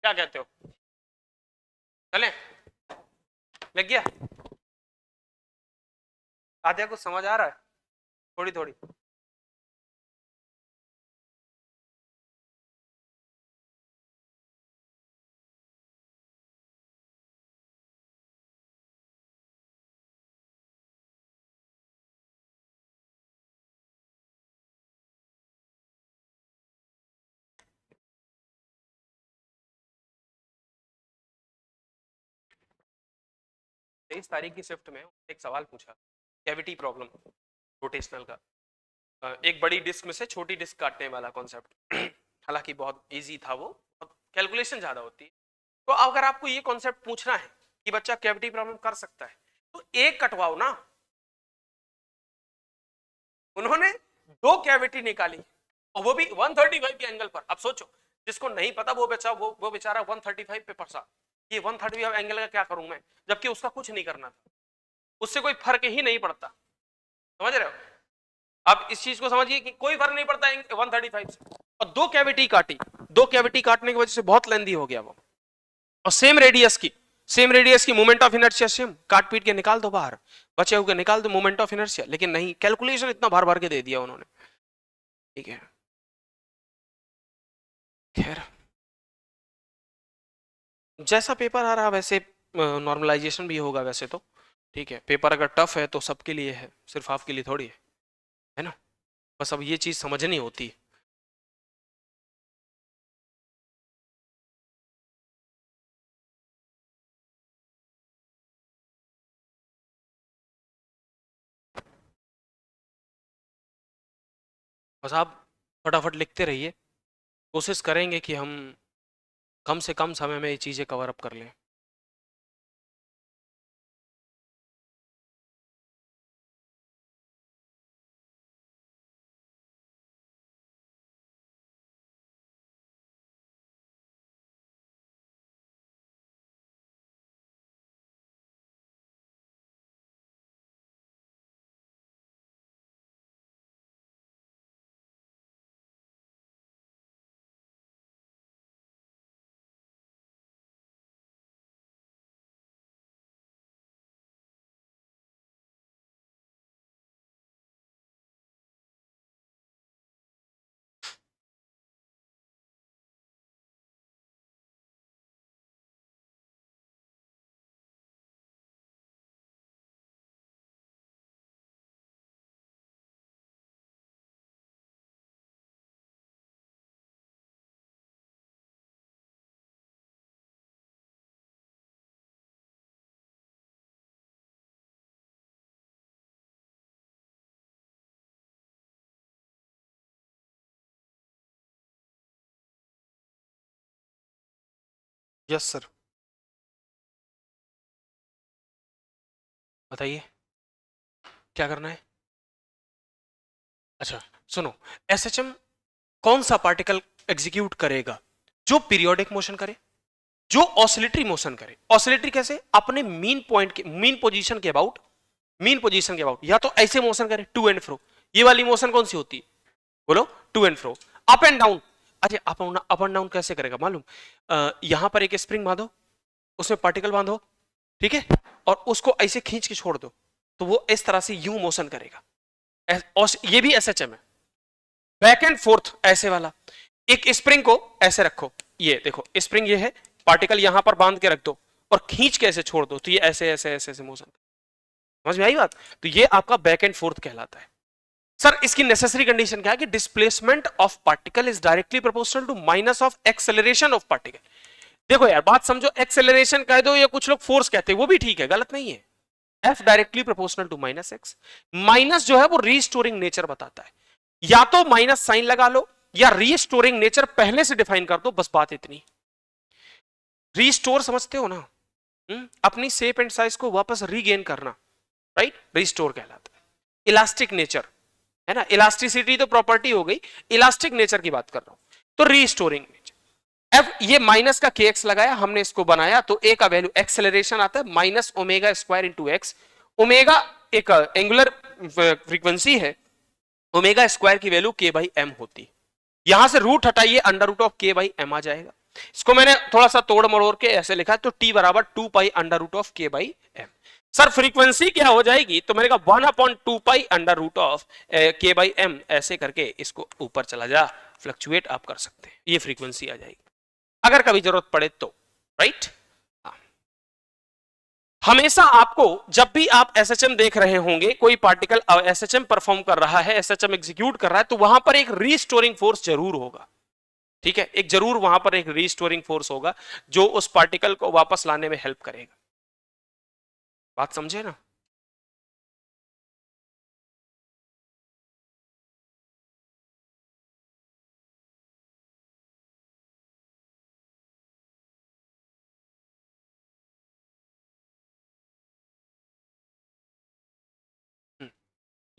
क्या कहते हो, चले, लग गया, आधे कुछ समझ आ रहा है, थोड़ी थोड़ी, 23 तारीख की शिफ्ट में एक सवाल पूछा, कैविटी प्रॉब्लम रोटेशनल का, एक बड़ी डिस्क में से छोटी डिस्क काटने वाला कॉन्सेप्ट हालांकि बहुत इजी था वो, कैलकुलेशन ज्यादा होती है, तो अगर आपको ये कॉन्सेप्ट पूछना है कि बच्चा कैविटी प्रॉब्लम कर सकता है तो एक कटवाओ ना, उन्होंने 2 कैविटी निकाली और वो भी 135 के एंगल पर। अब सोचो जिसको नहीं पता वो बच्चा वो बेचारा 135 पे फंसा, ये 135 एंगल का क्या करूं मैं, जबकि उसका कुछ नहीं करना था, उससे कोई फर्क ही नहीं पड़ता, समझ रहे हो। अब इस चीज को समझिए कि कोई फर्क नहीं पड़ता 135 से, और दो कैविटी काटी, दो कैविटी काटने की वजह से बहुत लेंदी हो गया वो, और सेम रेडियस की मोमेंट ऑफ इनर्शिया सेम, काट पीट के निकाल दो बाहर, बचे हुए निकाल दो मोमेंट ऑफ इनर्शिया, लेकिन नहीं, कैलकुलेशन इतना भर भर के दे दिया उन्होंने। ठीक है, खैर जैसा पेपर आ रहा वैसे नॉर्मलाइजेशन भी होगा वैसे तो। ठीक है, पेपर अगर टफ है तो सबके लिए है, सिर्फ आपके लिए थोड़ी है ना। बस अब ये चीज समझनी होती है। बस आप फटाफट लिखते रहिए, कोशिश करेंगे कि हम कम से कम समय में ये चीजें कवर अप कर लें। यस सर, बताइए क्या करना है। अच्छा सुनो, एसएचएम कौन सा पार्टिकल एग्जीक्यूट करेगा? जो पीरियोडिक मोशन करे, जो ऑसिलेटरी मोशन करे। ऑसिलेटरी कैसे? अपने मीन पॉइंट के, मीन पोजीशन के अबाउट, मीन पोजीशन के अबाउट, या तो ऐसे मोशन करे टू एंड फ्रो। ये वाली मोशन कौन सी होती है? बोलो, to and fro. Up and down, अच्छा अप एंड डाउन कैसे करेगा मालूम? यहां पर एक स्प्रिंग बांधो, उसमें पार्टिकल बांधो, ठीक है, और उसको ऐसे खींच के छोड़ दो, तो वो इस तरह से यू मोशन करेगा। ये भी एसएचएम है। बैक एंड फोर्थ ऐसे वाला, एक स्प्रिंग को ऐसे रखो, ये देखो स्प्रिंग ये है, पार्टिकल यहां पर बांध के रख दो और खींच के ऐसे छोड़ दो, तो ये ऐसे ऐसे ऐसे ऐसे मोशन। समझ में आई बात? तो ये आपका बैक एंड फोर्थ कहलाता है। सर इसकी नेसेसरी कंडीशन क्या है कि displacement of particle is directly proportional to minus of acceleration of particle. देखो यार बात समझो, एक्सेलरेशन कह दो या कुछ लोग फोर्स कहते हैं, वो भी ठीक है, गलत नहीं है। F directly proportional to minus X. Minus जो है वो रीस्टोरिंग नेचर बताता है, या तो माइनस साइन लगा लो या रीस्टोरिंग नेचर पहले से डिफाइन कर दो, बस बात इतनी। रीस्टोर समझते हो ना? अपनी शेप एंड साइज को वापस रीगेन करना, राइट, रीस्टोर कहलाता है। इलास्टिक नेचर है ना, इलास्टिसिटी तो प्रॉपर्टी हो गई, इलास्टिक नेचर की बात कर रहा हूं, तो रीस्टोरिंग नेचर। एफ, ये माइनस का के एक्स लगाया हमने, इसको बनाया, तो ए का वैल्यू एक्सेलरेशन आता है minus omega square into x. Omega एक एंगुलर फ्रीक्वेंसी है, ओमेगा स्क्वायर की वैल्यू के बाई एम होती है। यहां से रूट हटाइए, under root of K by M आ जाएगा। इसको मैंने थोड़ा सा तोड़ मरोड़ के ऐसे लिखा है, तो टी बराबर 2 pi under root of K by M. Sir frequency क्या हो जाएगी? तो मैंने कहा 1/2 पाई under root of K by M, ऐसे करके इसको ऊपर चला जा, फ्लक्चुएट आप कर सकते हैं, ये फ्रीक्वेंसी आ जाएगी अगर कभी जरूरत पड़े तो, राइट। हमेशा आपको जब भी आप एसएचएम देख रहे होंगे, कोई पार्टिकल एसएचएम परफॉर्म कर रहा है, एसएचएम एग्जीक्यूट कर रहा है, तो वहां पर एक रीस्टोरिंग फोर्स जरूर होगा। ठीक है, एक जरूर वहां पर एक रीस्टोरिंग फोर्स होगा जो उस पार्टिकल को वापस लाने में हेल्प करेगा। बात समझे ना?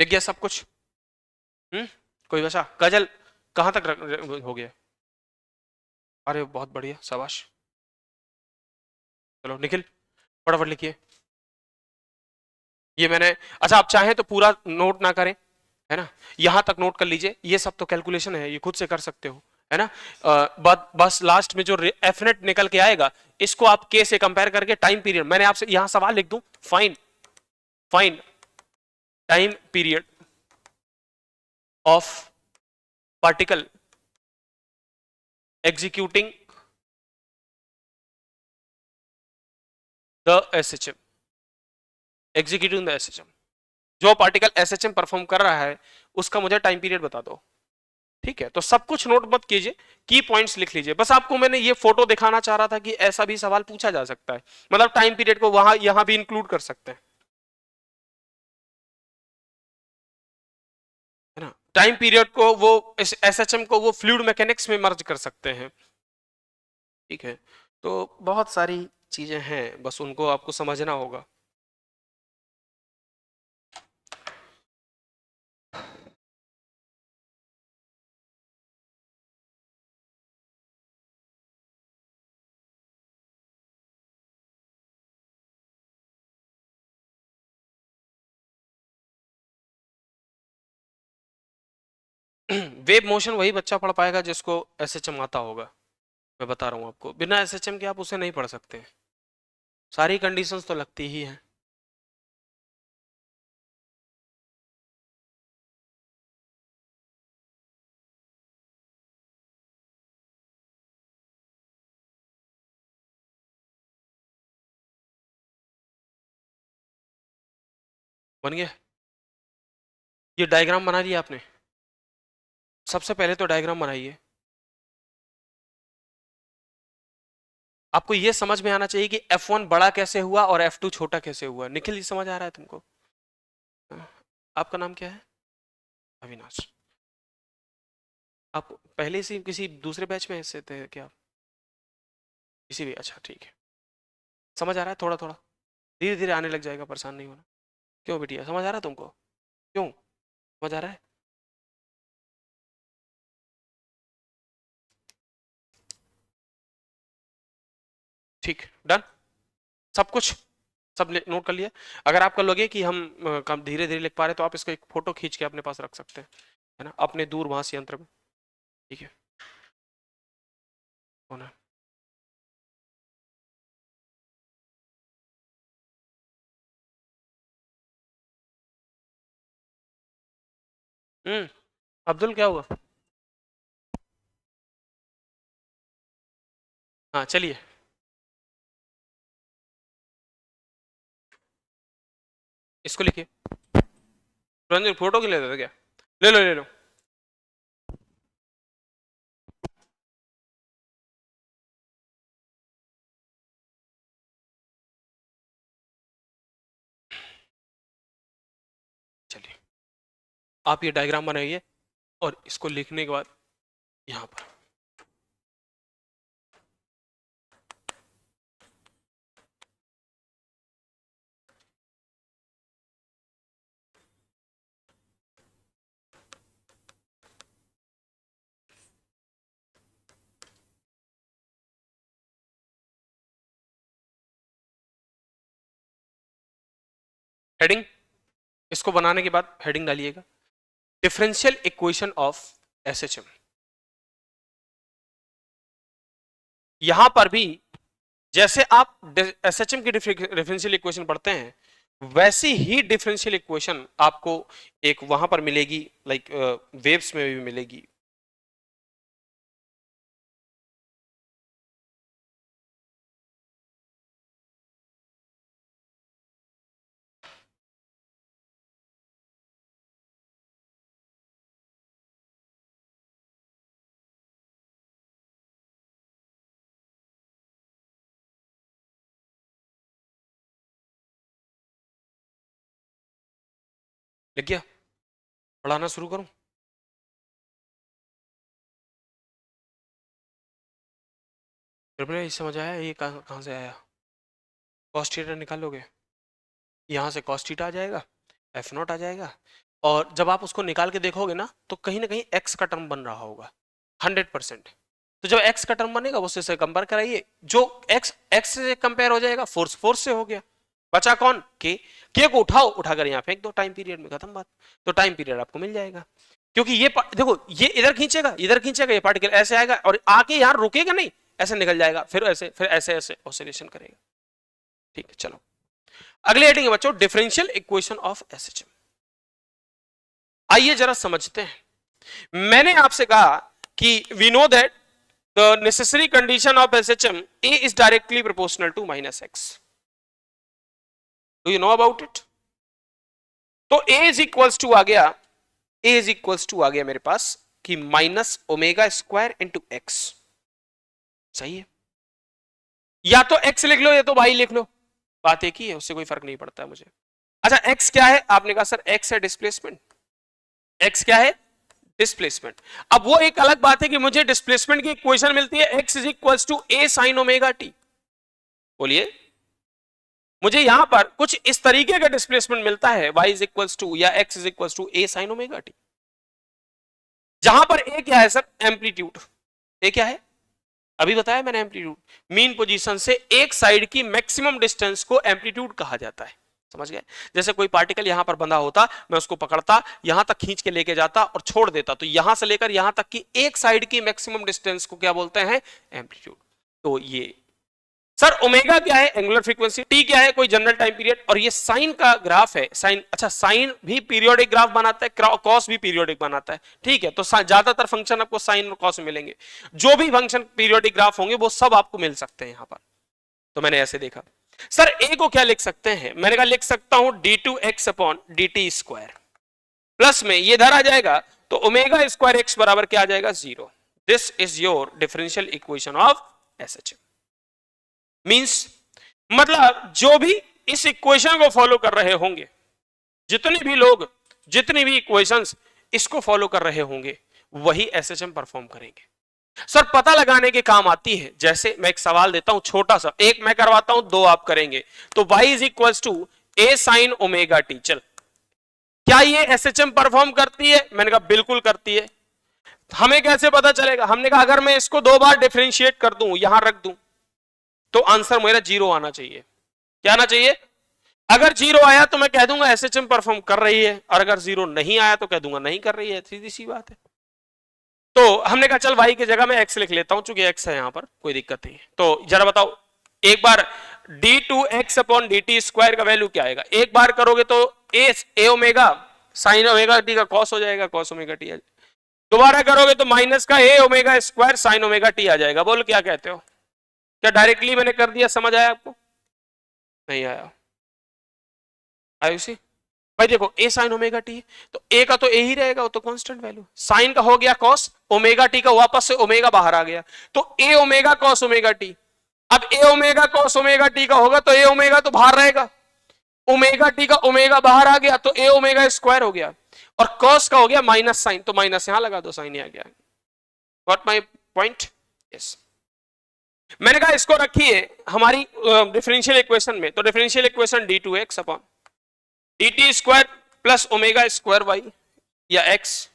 लिख गया सब कुछ? कोई वैसा गजल कहां तक हो गया? अरे बहुत बढ़िया, शाबाश। चलो निखिल फटाफट लिखिए। ये मैंने, अच्छा आप चाहें तो पूरा नोट ना करें, है ना। यहां तक नोट कर लीजिए, ये सब तो कैलकुलेशन है, ये खुद से कर सकते हो, है ना। बस लास्ट में जो एफनेट निकल के आएगा, इसको आप के से कंपेयर करके टाइम पीरियड, मैंने आपसे यहां सवाल लिख दूं, fine find time period of particle executing the SHM, executing the SHM, जो पार्टिकल SHM परफॉर्म कर रहा है उसका मुझे टाइम पीरियड बता दो। ठीक है, तो सब कुछ नोट मत कीजिए, की पॉइंट्स लिख लीजिए। बस आपको मैंने ये फोटो दिखाना चाह रहा था कि ऐसा भी सवाल पूछा जा सकता है, मतलब टाइम पीरियड को वहां यहां भी इंक्लूड कर सकते हैं, है ना। टाइम पीरियड को वो SHM को वो फ्लूइड मैकेनिक्स में मर्ज कर सकते हैं। ठीक है, तो बहुत सारी चीजें हैं, बस उनको आपको समझना होगा। वेव मोशन वही बच्चा पढ़ पाएगा जिसको SHM आता होगा। मैं बता रहा हूं आपको, बिना SHM के आप उसे नहीं पढ़ सकते, सारी कंडीशंस तो लगती ही हैं। बन गया, ये डायग्राम बना लिया आपने। सबसे पहले तो डायग्राम बनाइए, आपको ये समझ में आना चाहिए कि F1 बड़ा कैसे हुआ और F2 छोटा कैसे हुआ। निखिल, ये समझ आ रहा है तुमको? आपका नाम क्या है? अविनाश। आप पहले से किसी दूसरे बैच में ऐसे थे क्या? किसी भी, अच्छा ठीक है, समझ आ रहा है थोड़ा थोड़ा, धीरे धीरे आने लग जाएगा, परेशान नहीं होना। क्यों बिटिया, समझ आ रहा है तुमको? क्यों समझ आ रहा है? ठीक, डन, सब कुछ सब नोट कर लिया। अगर आपको लगे कि हम कम धीरे धीरे लिख पा रहे तो आप इसका एक फोटो खींच के अपने पास रख सकते हैं, है ना, अपने दूरभाष यंत्र में। ठीक है, होना। अब्दुल क्या हुआ? हाँ चलिए, इसको लिखिए। रंजन फोटो क्यों लेते थे क्या? ले लो ले लो। चलिए, आप ये डायग्राम बनाइए और इसको लिखने के बाद यहाँ पर हेडिंग, इसको बनाने के बाद हेडिंग डालिएगा, डिफरेंशियल इक्वेशन ऑफ SHM। यहां पर भी जैसे आप SHM की डिफरेंशियल इक्वेशन पढ़ते हैं, वैसी ही डिफरेंशियल इक्वेशन आपको एक वहां पर मिलेगी, लाइक वेव्स में भी मिलेगी। लिख गया? पढ़ाना शुरू करूं? फिर समझ आया ये कहां से आया? कॉस थीटा निकालोगे, यहां से कॉस थीटा आ जाएगा, F0 आ जाएगा, और जब आप उसको निकाल के देखोगे ना कहीं x का टर्म बन रहा होगा 100%। तो जब x का टर्म बनेगा उससे कंपेयर कराइए, जो x से कंपेयर हो जाएगा, फोर्स फोर्स से हो गया, बचा कौन, के को उठाओ, उठाकर यहां फेंक दो, टाइम पीरियड में खत्म बात। तो टाइम पीरियड आपको मिल जाएगा, क्योंकि ये देखो ये इधर खींचेगा, ये पार्टिकल ऐसे आएगा और आके यार रुकेगा नहीं, ऐसे निकल जाएगा, फिर ऐसे ऐसे ऑसिलेशन करेगा। ठीक है, चलो अगले हेडिंग है बच्चों, डिफरेंशियल इक्वेशन ऑफ एसएचएम। आइए जरा समझते हैं। मैंने आपसे कहा कि we know that the necessary condition of SHM, A is directly proportional to -x। Do you know about it? तो ए इज इक्वल्स टू आ गया, ए इज इक्वल्स टू आ गया मेरे पास कि -ω² इंटू एक्स। सही है, या तो x लिख लो या तो y लिख लो, बात एक ही है, उससे कोई फर्क नहीं पड़ता है मुझे। अच्छा x क्या है? आपने कहा सर x है डिस्प्लेसमेंट। x क्या है? डिस्प्लेसमेंट। अब वो एक अलग बात है कि मुझे डिस्प्लेसमेंट की इक्वेशन मिलती है x is equals to a sin ωt। बोलिए, मुझे यहां पर कुछ इस तरीके का डिस्प्लेसमेंट मिलता है y इज इक्वल्स टू या x is equals to a sin ωt, जहां पर a क्या है सर? एम्पलीट्यूड। a क्या है? अभी बताया मैंने, एम्पलीट्यूड। मीन पोजीशन से एक साइड की मैक्सिमम डिस्टेंस को एम्पलीट्यूड कहा जाता है, समझ गए? जैसे कोई पार्टिकल यहां पर बंधा होता, मैं उसको पकड़ता, यहां तक खींच के लेके जाता और छोड़ देता, तो यहां से लेकर यहां तक की एक साइड की मैक्सिमम डिस्टेंस को क्या बोलते हैं? एम्पलीट्यूड। तो ये सर ओमेगा क्या है? Angular frequency. टी क्या है? कोई जनरल टाइम पीरियड। और ये साइन का ग्राफ है, साइन। अच्छा, साइन भी पीरियोडिक ग्राफ बनाता है, कॉस भी पीरियोडिक बनाता है, ठीक है? तो ज्यादातर फंक्शन आपको साइन और कॉस में मिलेंगे। जो भी फंक्शन पीरियोडिक ग्राफ होंगे वो सब आपको मिल सकते हैं यहां पर। तो मैंने ऐसे देखा। सर ए को क्या लिख सकते हैं? मैंने कहा लिख सकता हूं d2x/dt² प्लस में ये इधर आ जाएगा, तो ω²x बराबर क्या आ जाएगा? 0। This is your differential equation of SHM. Means मतलब जो भी इस इक्वेशन को फॉलो कर रहे होंगे, जितने भी लोग, जितनी भी इक्वेशंस इसको फॉलो कर रहे होंगे, वही एसएचएम परफॉर्म करेंगे। सर पता लगाने के काम आती है। जैसे मैं एक सवाल देता हूं छोटा सा, एक मैं करवाता हूं, दो आप करेंगे। तो y is equals to a sin ωt। चल, क्या ये एसएचएम परफॉर्म करती है? मैंने कहा बिल्कुल करती है। हमें कैसे पता चलेगा? हमने कहा अगर मैं इसको दो बार डिफरेंशिएट कर दूं, यहां रख दूं, तो आंसर मेरा 0 आना चाहिए। क्या आना चाहिए? अगर 0 आया तो मैं कह दूंगा एसएचएम परफॉर्म कर रही है, और अगर 0 नहीं आया तो कह दूंगा नहीं कर रही है। सीधी सी बात है। तो हमने कहा चल y की जगह मैं x लिख लेता हूं, चूंकि x है यहां पर, कोई दिक्कत नहीं है। तो जरा बताओ एक बार d2x/dt² का वैल्यू क्या आएगा? एक बार करोगे तो a ओमेगा sin ωt का cos हो जाएगा, cos ωt आ जाएगा। दोबारा करोगे तो माइनस का a ω² sin ωt आ जाएगा। बोल क्या कहते हो? क्या डायरेक्टली मैंने कर दिया? समझ आया आपको? नहीं आया? आयु सी भाई देखो, a sin ωt है, तो a का तो a ही रहेगा, वो तो कांस्टेंट वैल्यू। साइन का हो गया cos, ओमेगा टी का वापस से ओमेगा बाहर आ गया, तो a ओमेगा cos ωt। अब a ओमेगा cos ωt का होगा तो a ओमेगा तो बाहर रहेगा, ओमेगा टी का ओमेगा बाहर आ गया तो a ओमेगा² हो गया, और cos का हो गया माइनस साइन, तो माइनस यहां लगा दो, साइन आ गया। Got my point? यस। मैंने कहा इसको रखिए हमारी डिफरेंशियल इक्वेशन में, तो differential equation d2x/dt² plus ω²y या x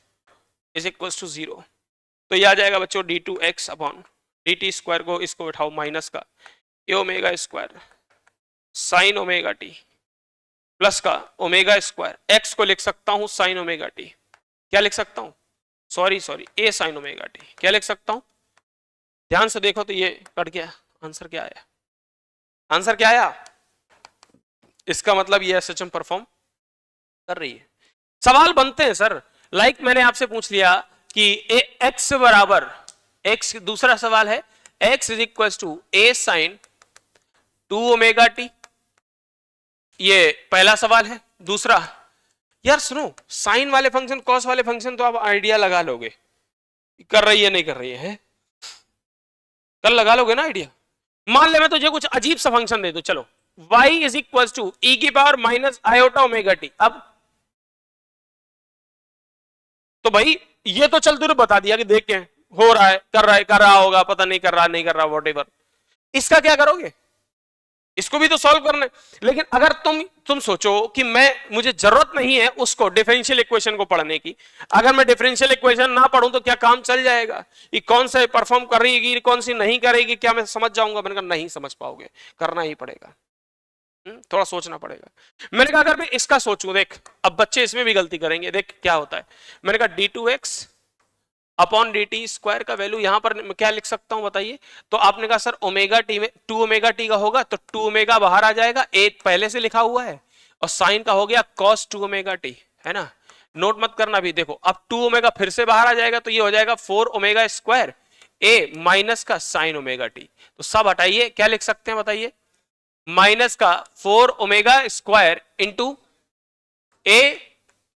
इज इक्वल्स टू 0। तो यह आ जाएगा बच्चों d2x/dt² को इसको उठाओ माइनस का a ω² sin ωt प्लस का ω², x को लिख सकता हूं sin ωt। क्या लिख सकता हूं? Sorry a sin ωt। क्या लिख सकता हूं? ध्यान से देखो तो ये कट गया। आंसर क्या आया? आंसर क्या आया? इसका मतलब ये एसएचएम परफॉर्म कर रही है। सवाल बनते हैं सर, लाइक मैंने आपसे पूछ लिया कि x बराबर x, दूसरा सवाल है x is equal to a sin 2ωt, ये पहला सवाल है। दूसरा, यार सुनो, साइन वाले फंक्शन कॉस वाले फंक्शन तो आप आइडिया लगा लोगे, कर रही है नहीं कर रही है, कल लगा लोगे ना आइडिया। मान ले मैं तुझे कुछ अजीब सा फंक्शन दे दूं, चलो y is equal to e की power minus iota omega T. अब तो भाई ये तो चल तूने बता दिया कि देख के हो रहा है, कर रहा होगा, पता नहीं कर रहा, नहीं कर रहा, वॉटेवर। इसका क्या करोगे? इसको भी तो सॉल्व करना है। लेकिन अगर तुम सोचो कि मुझे जरूरत नहीं है उसको डिफरेंशियल इक्वेशन को पढ़ने की, अगर मैं डिफरेंशियल इक्वेशन ना पढ़ूं तो क्या काम चल जाएगा? ये कौन सा परफॉर्म करेगी, कौन सी नहीं करेगी, क्या मैं समझ जाऊंगा? मैंने कहा नहीं समझ पाओगे, करना ही पड़ेगा। थोड़ा सोचना पड़ेगा। मैंने कहा अगर मैं इसका सोचूं, देख अब बच्चे इसमें भी गलती करेंगे, देख क्या होता है। मैंने कहा d2x अपॉन dt स्क्वायर का वैल्यू यहां पर मैं क्या लिख सकता हूं बताइए। तो आपने कहा सर ओमेगा टी में 2 ओमेगा टी का होगा, तो 2 ओमेगा बाहर आ जाएगा, ए पहले से लिखा हुआ है, और साइन का हो गया cos 2 ओमेगा टी, है ना। नोट मत करना भी, देखो अब 2 ओमेगा फिर से बाहर आ जाएगा, तो ये हो जाएगा 4 ओमेगा स्क्वायर ए माइनस का साइन ओमेगा टी। तो सब हटाइए, क्या लिख सकते हैं बताइए, माइनस का 4 omega square into a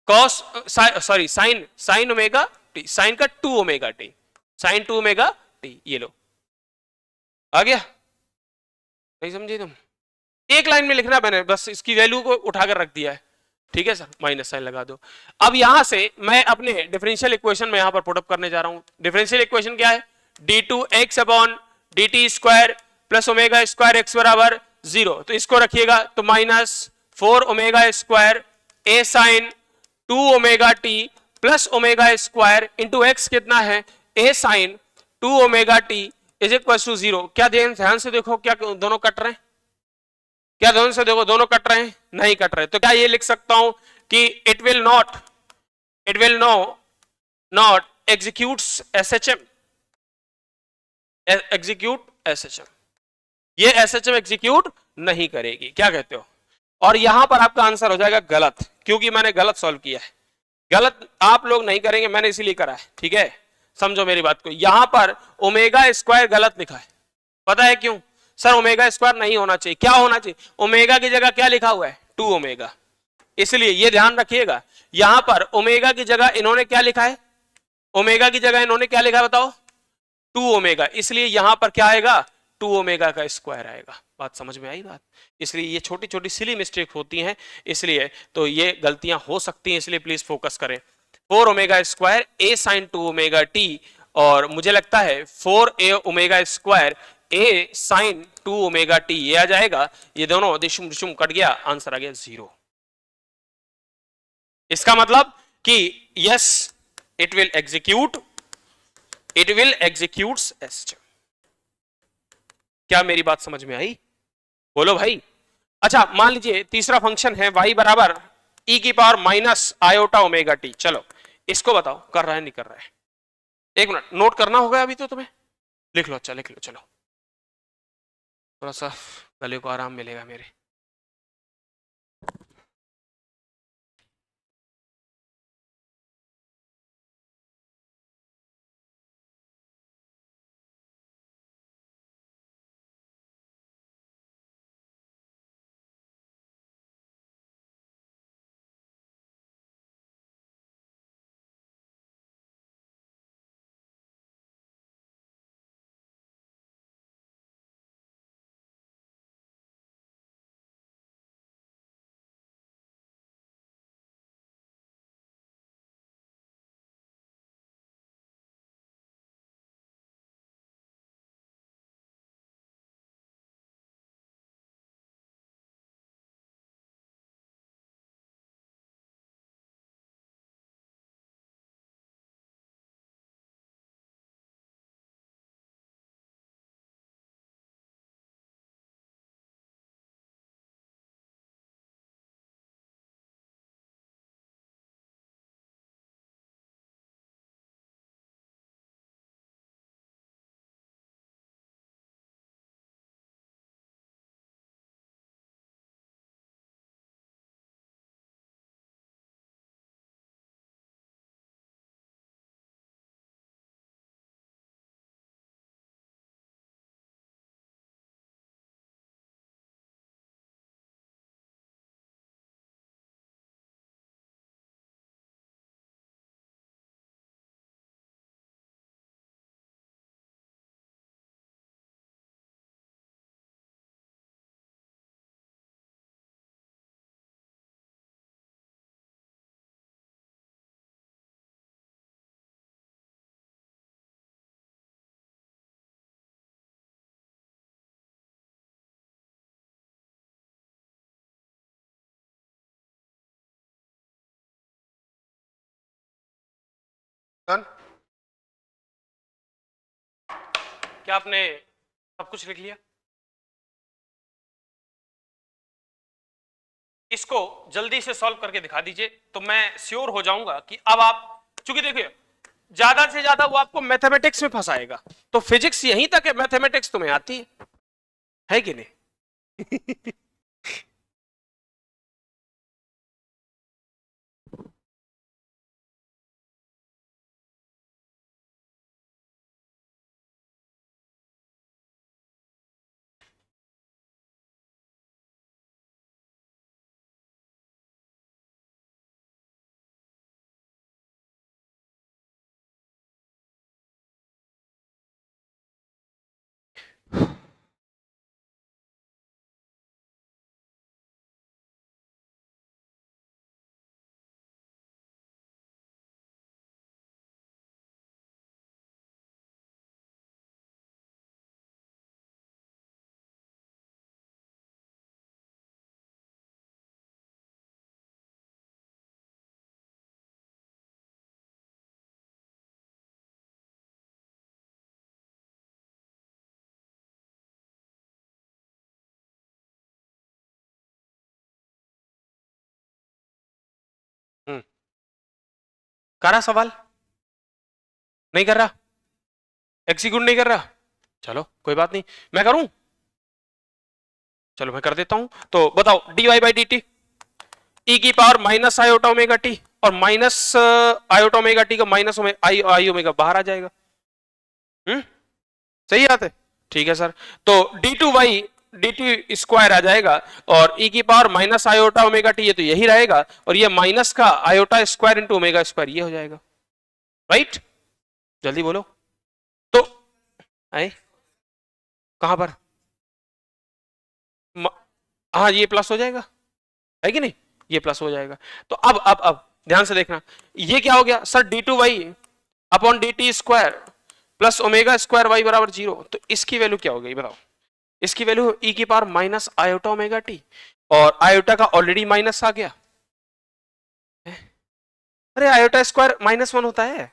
cos sorry sine sine omega t, sine का 2 omega t, sine 2 omega t, ये लो आ गया। नहीं समझे तुम, एक लाइन में लिखना मैंने बस, इसकी वैल्यू को उठाकर रख दिया है, ठीक है सर, माइनस साइन लगा दो। अब यहां से मैं अपने डिफरेंशियल इक्वेशन में यहां पर पुटअप करने जा रहा हूं। डिफरेंशियल इक्वेशन क्या है, d2x upon dt square plus omega square x बराबर 0, तो इसको रखिएगा, तो minus 4 omega square a sine 2 omega T plus omega square into x कितना है, a sine 2 omega t is equal to 0। क्या ध्यान से देखो, क्या दोनों कट रहे हैं, क्या दोनों से देखो दोनों कट रहे हैं, नहीं कट रहे, तो क्या ये लिख सकता हूं कि it will no not executes SHM, execute SHM, ये एसएचएम एग्जीक्यूट नहीं करेगी, क्या कहते हो। और यहां पर आपका आंसर हो जाएगा गलत, क्योंकि मैंने गलत सॉल्व किया है। गलत आप लोग नहीं करेंगे, मैंने इसीलिए करा है, ठीक है, समझो मेरी बात को। यहां पर ओमेगा स्क्वायर गलत लिखा है, पता है क्यों सर, ओमेगा स्क्वायर नहीं होना चाहिए, क्या होना चाहिए, ओमेगा की जगह क्या लिखा हुआ है 2 ओमेगा, इसलिए ये ध्यान रखिएगा। यहां पर ओमेगा की जगह इन्होंने क्या लिखा है, ओमेगा की जगह इन्होंने क्या लिखा है बताओ, 2 ओमेगा, इसलिए यहां पर क्या आएगा 2 ओमेगा का स्क्वायर आएगा। बात समझ में आई बात, इसलिए ये छोटी छोटी सिली मिस्टेक होती हैं, इसलिए तो ये गलतियां हो सकती हैं, इसलिए प्लीज फोकस करें। 4 omega square a sine 2 omega t, और मुझे लगता है 4 ए omega square a sine 2 omega t, ये आ जाएगा, ये दोनों दिशुम दिशुम कट गया, आंसर आ गया 0। इसका मतलब कि yes it will execute SHM. क्या मेरी बात समझ में आई, बोलो भाई। अच्छा मान लीजिए तीसरा फंक्शन है y बराबर e की power minus iota omega T, चलो इसको बताओ कर रहा है नहीं कर रहा है, एक मिनट नोट करना होगा अभी तो तुम्हें, लिख लो, अच्छा लिख लो, चलो थोड़ा सा गले को आराम मिलेगा मेरे। डन, क्या आपने सब कुछ लिख लिया। इसको जल्दी से सॉल्व करके दिखा दीजिए तो मैं श्योर हो जाऊंगा कि अब आप, चूंकि देखिए ज्यादा से ज्यादा वो आपको मैथमेटिक्स में फंसाएगा, तो फिजिक्स यहीं तक है, मैथमेटिक्स तुम्हें आती है कि नहीं? कर रहा सवाल? नहीं कर रहा? एग्जीक्यूट नहीं कर रहा? चलो कोई बात नहीं, मैं करूं? चलो मैं कर देता हूं। तो बताओ dy by d t e की power minus iota omega t, और माइनस आयोटा ओमेगा टी का माइनस आई ओमेगा बाहर आ जाएगा। सही बात है, ठीक है सर। तो d two y d T square आ जाएगा, और ई की power minus iota omega t, ये तो यही रहेगा, और ये माइनस का iota square into omega square ये हो जाएगा, राइट? जल्दी बोलो। तो आए कहां पर? हाँ ये प्लस हो जाएगा, है कि नहीं? ये प्लस हो जाएगा। तो अब ध्यान से देखना, ये क्या हो गया sir? D two Y upon D T square plus omega square Y बराबर 0। तो इसकी वैल्यू क्या हो गई बताओ? इसकी वैल्यू ई की power minus iota omega t, और आयोटा का ऑलरेडी माइनस आ गया। अरे आयोटा स्क्वायर -1 होता है।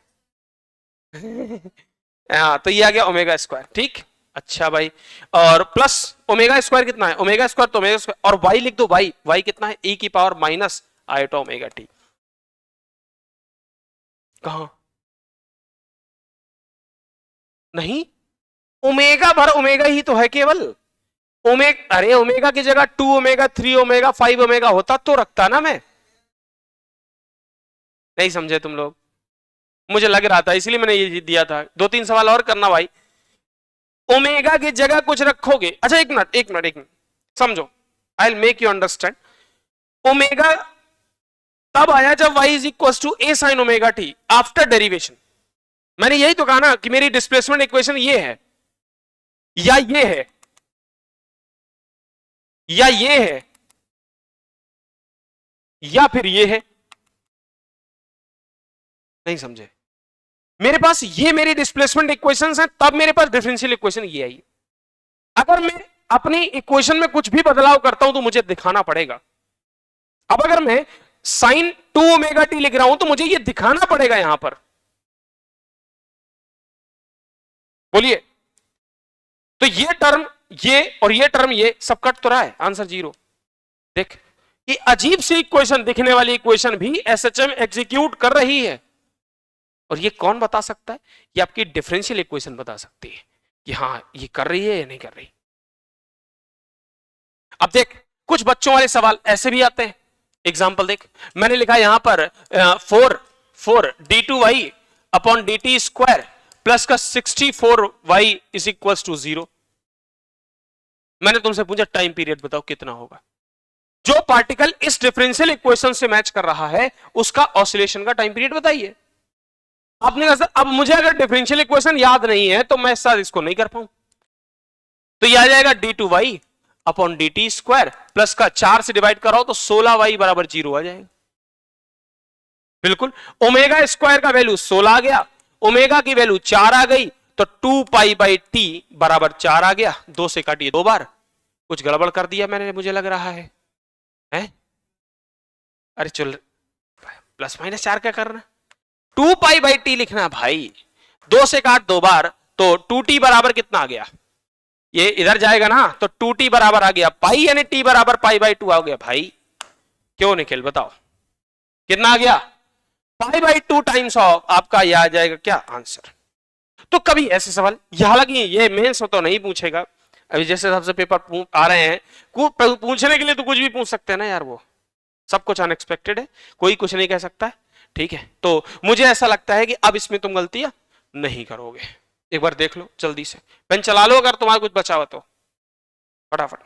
हाँ तो ये आ गया ओमेगा स्क्वायर, ठीक। अच्छा भाई, और प्लस ओमेगा स्क्वायर कितना है? ओमेगा स्क्वायर तो ओमेगा स्क्वायर, और वाई लिख दो, वाई कितना है? ई की power minus iota omega T. कहा? नहीं, ओमेगा भर ओमेगा ही तो है केवल। ओमेगा, अरे ओमेगा की जगह 2 ओमेगा 3 ओमेगा 5 ओमेगा होता तो रखता ना मैं। नहीं समझे तुम लोग? मुझे लग रहा था इसलिए मैंने ये दिया था। 2-3 सवाल और करना भाई। ओमेगा की जगह कुछ रखोगे। अच्छा एक मिनट समझो, I will make you understand. Omega तब आया जब y is equal to A sine omega T after derivation. मैंने यही तो कहा ना कि मेरी डिस्प्लेसमेंट इक्वेशन ये है, या ये है, या ये है, या फिर ये है। नहीं समझे? मेरे पास ये मेरी डिस्प्लेसमेंट इक्वेशंस हैं, तब मेरे पास डिफरेंशियल इक्वेशन ये आई। अगर मैं अपनी इक्वेशन में कुछ भी बदलाव करता हूं तो मुझे दिखाना पड़ेगा। अब अगर मैं साइन 2 ओमेगा टी लिख रहा हूं तो मुझे ये दिखाना पड़ेगा यहां पर। बोलिए, तो ये टर्म ये और ये टर्म ये सब कट तो रहा है, आंसर 0। देख, ये अजीब सी इक्वेशन दिखने वाली इक्वेशन भी एसएचएम एग्जीक्यूट कर रही है। और ये कौन बता सकता है? ये आपकी डिफरेंशियल इक्वेशन बता सकती है कि हाँ ये कर रही है या नहीं कर रही। अब देख, कुछ बच्चों वाले सवाल ऐसे भी आते हैं। एग्जाम्पल देख, मैंने लिखा यहां पर 4 D two Y upon D T square plus का 64 वाई इज इक्वल टू 0। मैंने तुमसे पूछा टाइम पीरियड बताओ कितना होगा। जो पार्टिकल इस डिफरेंशियल इक्वेशन से मैच कर रहा है उसका ऑसिलेशन का टाइम पीरियड बताइए। आपने कहा सर अब मुझे अगर डिफरेंशियल इक्वेशन याद नहीं है तो मैं शायद इसको नहीं कर पाऊं। तो ये आ जाएगा D two Y upon D T square plus का 4 से डिवाइड कराओ तो 16 वाई बराबर 0 आ जाएगा। बिल्कुल, ओमेगा स्क्वायर का वैल्यू 16 आ गया, ओमेगा की वैल्यू 4 आ गई, तो 2 पाई बाई टी बराबर 4 आ गया। 2 से काटिए 2 बार। कुछ गड़बड़ कर दिया मैंने, मुझे लग रहा है, हैं? अरे चल, प्लस माइनस 4 क्या करना? 2 पाई बाई टी लिखना भाई। 2 से काट 2 बार तो 2t बराबर कितना आ गया? ये इधर जाएगा ना तो 2t बराबर आ गया पाई, यानी t बराबर पाई बाई 2 आ गया भाई। क्यों निखिल बताओ कितना आ गया? 5/2 टाइम्स ऑफ आपका यह आ जाएगा क्या आंसर। तो कभी ऐसे सवाल, हालांकि ये मेंस तो नहीं पूछेगा, अभी जैसे सबसे पेपर आ रहे हैं, पूछने के लिए तो कुछ भी पूछ सकते हैं ना यार, वो सब कुछ अनएक्सपेक्टेड है, कोई कुछ नहीं कह सकता है, ठीक है। तो मुझे ऐसा लगता है कि अब इसमें तुम गलतियां नहीं करोगे। एक बार देख लो जल्दी से, पेन चला लो अगर तुम्हारा कुछ बचा हुआ तो फटाफट।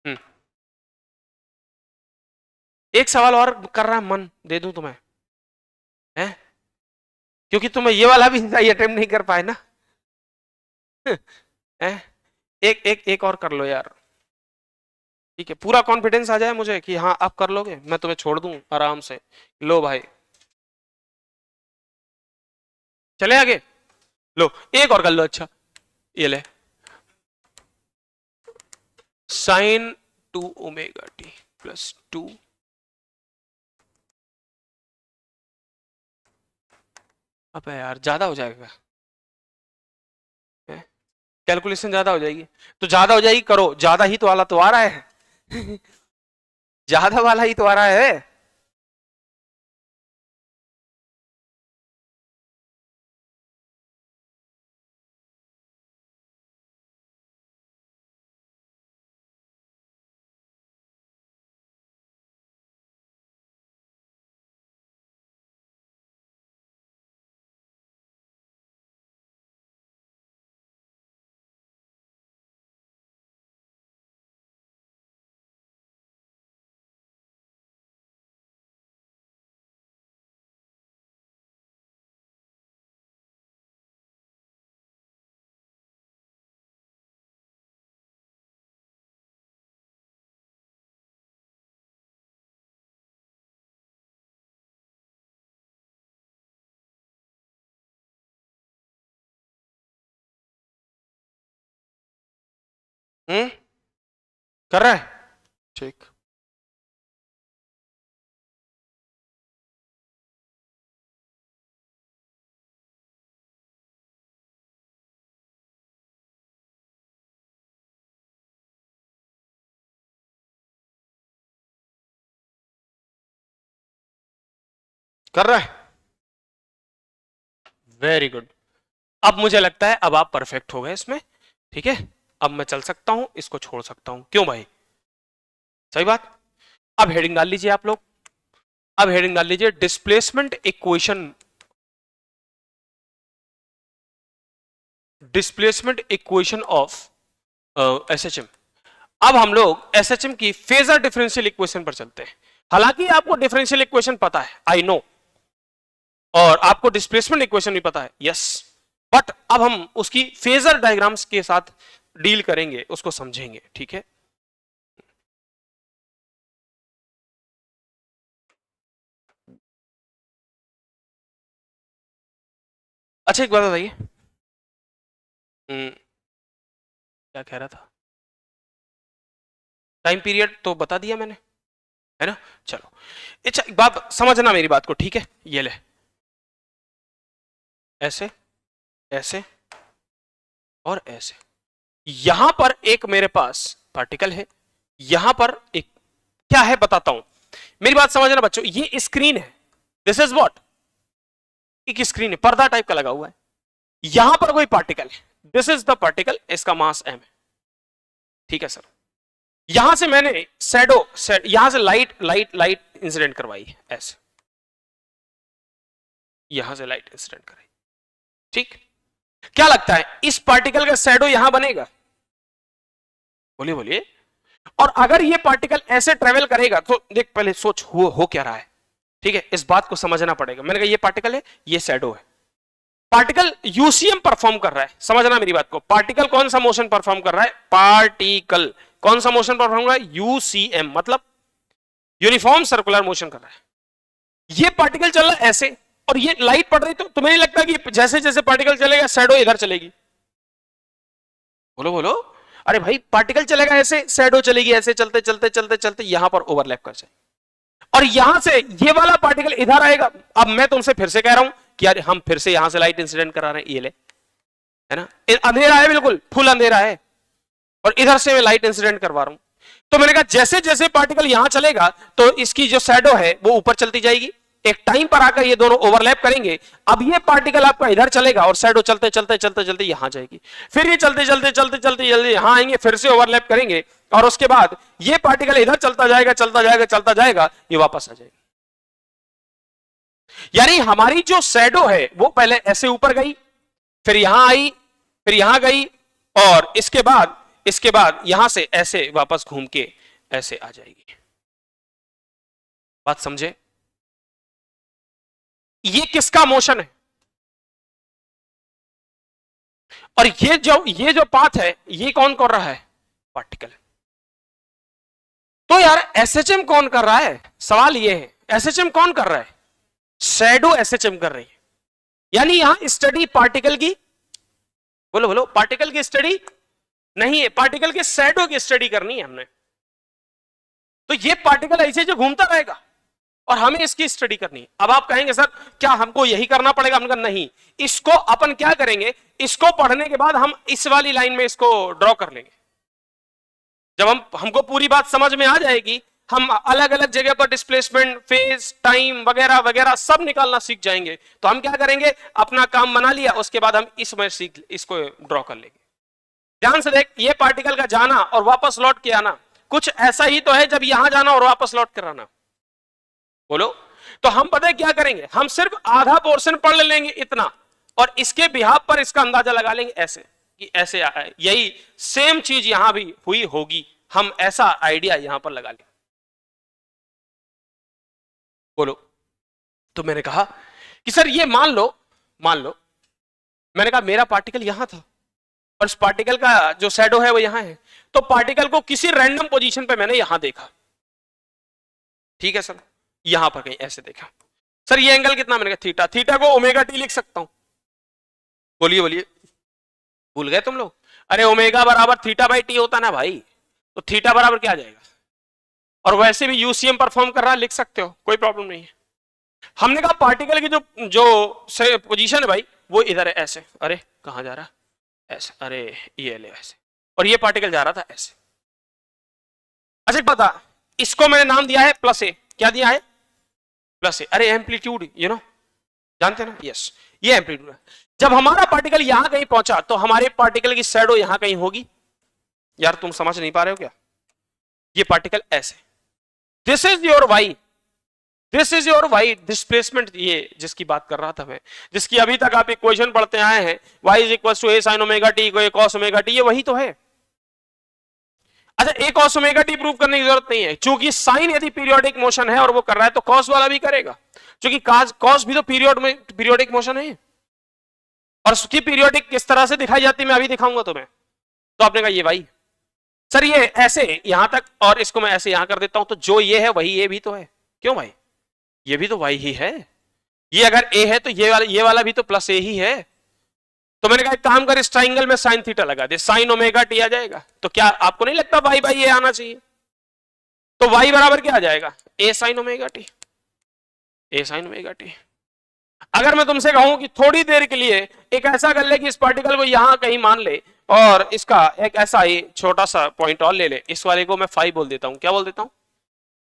हम्म, एक सवाल और कर रहा मन, दे दूं तुम्हें है, क्योंकि तुम्हें ये वाला भी सही अटेम्प्ट नहीं कर पाए ना है? एक और कर लो यार, ठीक है, पूरा कॉन्फिडेंस आ जाए मुझे कि हाँ आप कर लोगे, मैं तुम्हें छोड़ दूं आराम से। लो भाई चले आगे, लो एक और कर लो। अच्छा ये ले, साइन 2 ω t +2, अब यार ज्यादा हो जाएगा, कैलकुलेशन ज्यादा हो जाएगी, तो ज्यादा हो जाएगी, करो ज्यादा ही तो वाला तो आ रहा है ज्यादा वाला ही तो आ रहा है। कर रहा है ठीक, कर रहा है, वेरी गुड। अब मुझे लगता है अब आप परफेक्ट हो गए इसमें, ठीक है, अब मैं चल सकता हूं, इसको छोड़ सकता हूं, क्यों भाई, सही बात। अब हेडिंग डाल लीजिए आप लोग, अब हेडिंग डाल लीजिए displacement equation, displacement equation of SHM. अब हम लोग एसएचएम की फेजर डिफरेंशियल इक्वेशन पर चलते हैं। हालांकि आपको डिफरेंशियल इक्वेशन पता है, आई नो, और आपको डिस्प्लेसमेंट इक्वेशन भी पता है, यस, बट अब हम उसकी फेजर डायग्राम्स के साथ डील करेंगे, उसको समझेंगे, ठीक है। अच्छा एक बात बताइए, क्या कह रहा था, टाइम पीरियड तो बता दिया मैंने, है ना, चलो। अच्छा एक बात समझना मेरी बात को, ठीक है, ये ले, ऐसे ऐसे और ऐसे, यहां पर एक मेरे पास पार्टिकल है, यहां पर एक क्या है बताता हूं, मेरी बात समझना बच्चों, ये स्क्रीन है, दिस इज व्हाट, एक स्क्रीन है, पर्दा टाइप का लगा हुआ है, यहां पर कोई पार्टिकल है, दिस इज द पार्टिकल, इसका मास m है, ठीक है सर। यहां से मैंने यहां से लाइट लाइट लाइट इंसिडेंट करवाई, ऐसे यहां से लाइट इंसिडेंट कराई, ठीक, क्या लगता है इस पार्टिकल का शैडो यहां बनेगा, बोलिए बोलिए। और अगर ये पार्टिकल ऐसे ट्रेवल करेगा तो देख पहले सोच हो क्या रहा है, ठीक है, इस बात को समझना पड़ेगा। मैंने कहा ये पार्टिकल है, ये शैडो है, पार्टिकल यूसीएम परफॉर्म कर रहा है, समझना मेरी बात को, पार्टिकल कौन सा मोशन परफॉर्म कर रहा है, पार्टिकल कौन सा मोशन परफॉर्म कर रहा है, यूसीएम मतलब यूनिफॉर्म सर्कुलर मोशन कर रहा है। ये पार्टिकल चल रहा है ऐसे, और ये लाइट पड़ रही, तो तुम्हें नहीं लगता कि जैसे जैसे पार्टिकल चलेगा शैडो इधर चलेगी, बोलो बोलो, अरे भाई पार्टिकल चलेगा ऐसे, शैडो चलेगी ऐसे, चलते चलते चलते चलते यहां पर ओवरलैप कर जाए, और यहां से ये वाला पार्टिकल इधर आएगा। अब मैं तुमसे फिर से कह रहा हूं, कि यार हम फिर से यहां से लाइट इंसिडेंट करा रहे हैं, ये ले, है ना, अंधेरा है, बिल्कुल फुल अंधेरा है, और इधर से मैं लाइट इंसिडेंट करवा रहा हूं। तो मैंने कहा जैसे जैसे पार्टिकल यहां चलेगा तो इसकी जो शैडो है वो ऊपर चलती जाएगी, एक टाइम पर आकर ये दोनों ओवरलैप करेंगे। अब ये पार्टिकल आपका इधर चलेगा और शैडो चलते चलते चलते चलते यहां जाएगी, फिर ये चलते चलते चलते चलते जल्दी यहां आएंगे, फिर से ओवरलैप करेंगे, और उसके बाद ये पार्टिकल इधर चलता जाएगा चलता जाएगा चलता जाएगा, ये वापस आ जाएगा। यानी हमारी जो शैडो है वो पहले ऐसे ऊपर गई, फिर यहां आई, फिर यहां गई, और इसके बाद यहां से ऐसे वापस घूम के ऐसे आ जाएगी। बात समझे? ये किसका मोशन है? और ये जो पाथ है ये कौन कर रहा है? पार्टिकल। तो यार एसएचएम कौन कर रहा है? सवाल ये है, एसएचएम कौन कर रहा है? शैडो एसएचएम कर रही है। यानी यहां स्टडी पार्टिकल की, बोलो बोलो, पार्टिकल की स्टडी नहीं है, पार्टिकल के शैडो की स्टडी करनी है हमने। तो ये पार्टिकल ऐसे जो घूमता रहेगा और हमें इसकी स्टडी करनी है। अब आप कहेंगे सर क्या हमको यही करना पड़ेगा? हमने कहा नहीं, इसको अपन क्या करेंगे, इसको पढ़ने के बाद हम इस वाली लाइन में इसको ड्रॉ कर लेंगे। जब हमको पूरी बात समझ में आ जाएगी, हम अलग अलग जगह पर डिस्प्लेसमेंट, फेज, टाइम वगैरह वगैरह सब निकालना सीख जाएंगे, तो हम क्या करेंगे, अपना काम बना लिया, उसके बाद हम इसमें इसको ड्रॉ कर लेंगे। ध्यान से देख, ये पार्टिकल का जाना और वापस लौट के आना कुछ ऐसा ही तो है जब यहां जाना और वापस लौट कर आना। बोलो, तो हम पता है क्या करेंगे, हम सिर्फ आधा पोर्शन पढ़ लेंगे इतना, और इसके बिहाफ पर इसका अंदाजा लगा लेंगे ऐसे कि ऐसे यही सेम चीज यहां भी हुई होगी, हम ऐसा आइडिया यहां पर लगा लेंगे। बोलो, तो मैंने कहा कि सर ये मान लो मैंने कहा मेरा पार्टिकल यहां था और इस पार्टिकल का जो शैडो है वो यहां है, तो पार्टिकल को किसी रैंडम पोजीशन पे मैंने यहां देखा, ठीक है सर, यहां पर कहीं ऐसे देखा। सर ये एंगल कितना? मैंने कहा थीटा, थीटा को ओमेगा टी लिख सकता हूं। बोलिए बोलिए, भूल गए तुम लोग? अरे ओमेगा बराबर थीटा बाई टी होता ना भाई, तो थीटा बराबर क्या आ जाएगा? और वैसे भी यूसीएम परफॉर्म कर रहा है, लिख सकते हो, कोई प्रॉब्लम नहीं है। हमने कहा पार्टिकल की जो पोजीशन है भाई वो इधर है ऐसे, अरे कहां जा रहा, ऐसे, अरे ये ले ऐसे, और ये पार्टिकल जा रहा था ऐसे। अच्छा पता, इसको मैंने नाम दिया है प्लस ए। क्या दिया है? प्लस ए। अरे एम्पलीट्यूड, जानते ना? यस, ये एम्पलीट्यूड है। जब हमारा पार्टिकल यहां कहीं पहुंचा तो हमारे पार्टिकल की शैडो यहां कहीं होगी। यार तुम समझ नहीं पा रहे हो क्या? ये पार्टिकल ऐसे, this is your Y, this is your Y displacement, ये जिसकी बात कर रहा था मैं, जिसकी अभी तक आप इक्वेशन पढ़ते आए हैं, y is equal to A sine omega T को ए कॉस ओमेगा टी, ये वही तो है। अच्छा, ए कॉस ओमेगा टी प्रूव करने की जरूरत नहीं है, क्योंकि साइन यदि पीरियोडिक मोशन है और वो कर रहा है तो कॉस वाला भी करेगा, क्योंकि कॉस भी तो पीरियोडिक मोशन है, और उसकी पीरियोडिक किस तरह से दिखाई जाती है मैं अभी दिखाऊंगा तुम्हें। तो आपने कहा ये भाई सर ये ऐसे यहां तक, और इसको मैं ऐसे यहां कर देता हूं, तो जो ये है वही ये भी तो है। क्यों भाई? ये भी तो वाई ही है, ये अगर ए है तो ये वाला भी तो प्लस ए ही है। तो मैंने कहा एक काम कर, इस ट्राइंगल में साइन थीटा लगा दे, साइन ओमेगा टी आ जाएगा। तो क्या आपको नहीं लगता वाई बाई ये आना चाहिए? तो वाई बराबर क्या आ जाएगा? ए साइन ओमेगा टी, ए साइन ओमेगा टी। अगर मैं तुमसे कहूं कि थोड़ी देर के लिए एक ऐसा कर ले कि इस पार्टिकल को यहां कहीं मान ले और इसका एक ऐसा ही छोटा सा पॉइंट और ले ले, इस वाले को मैं फाइव बोल देता हूं, क्या बोल देता हूं,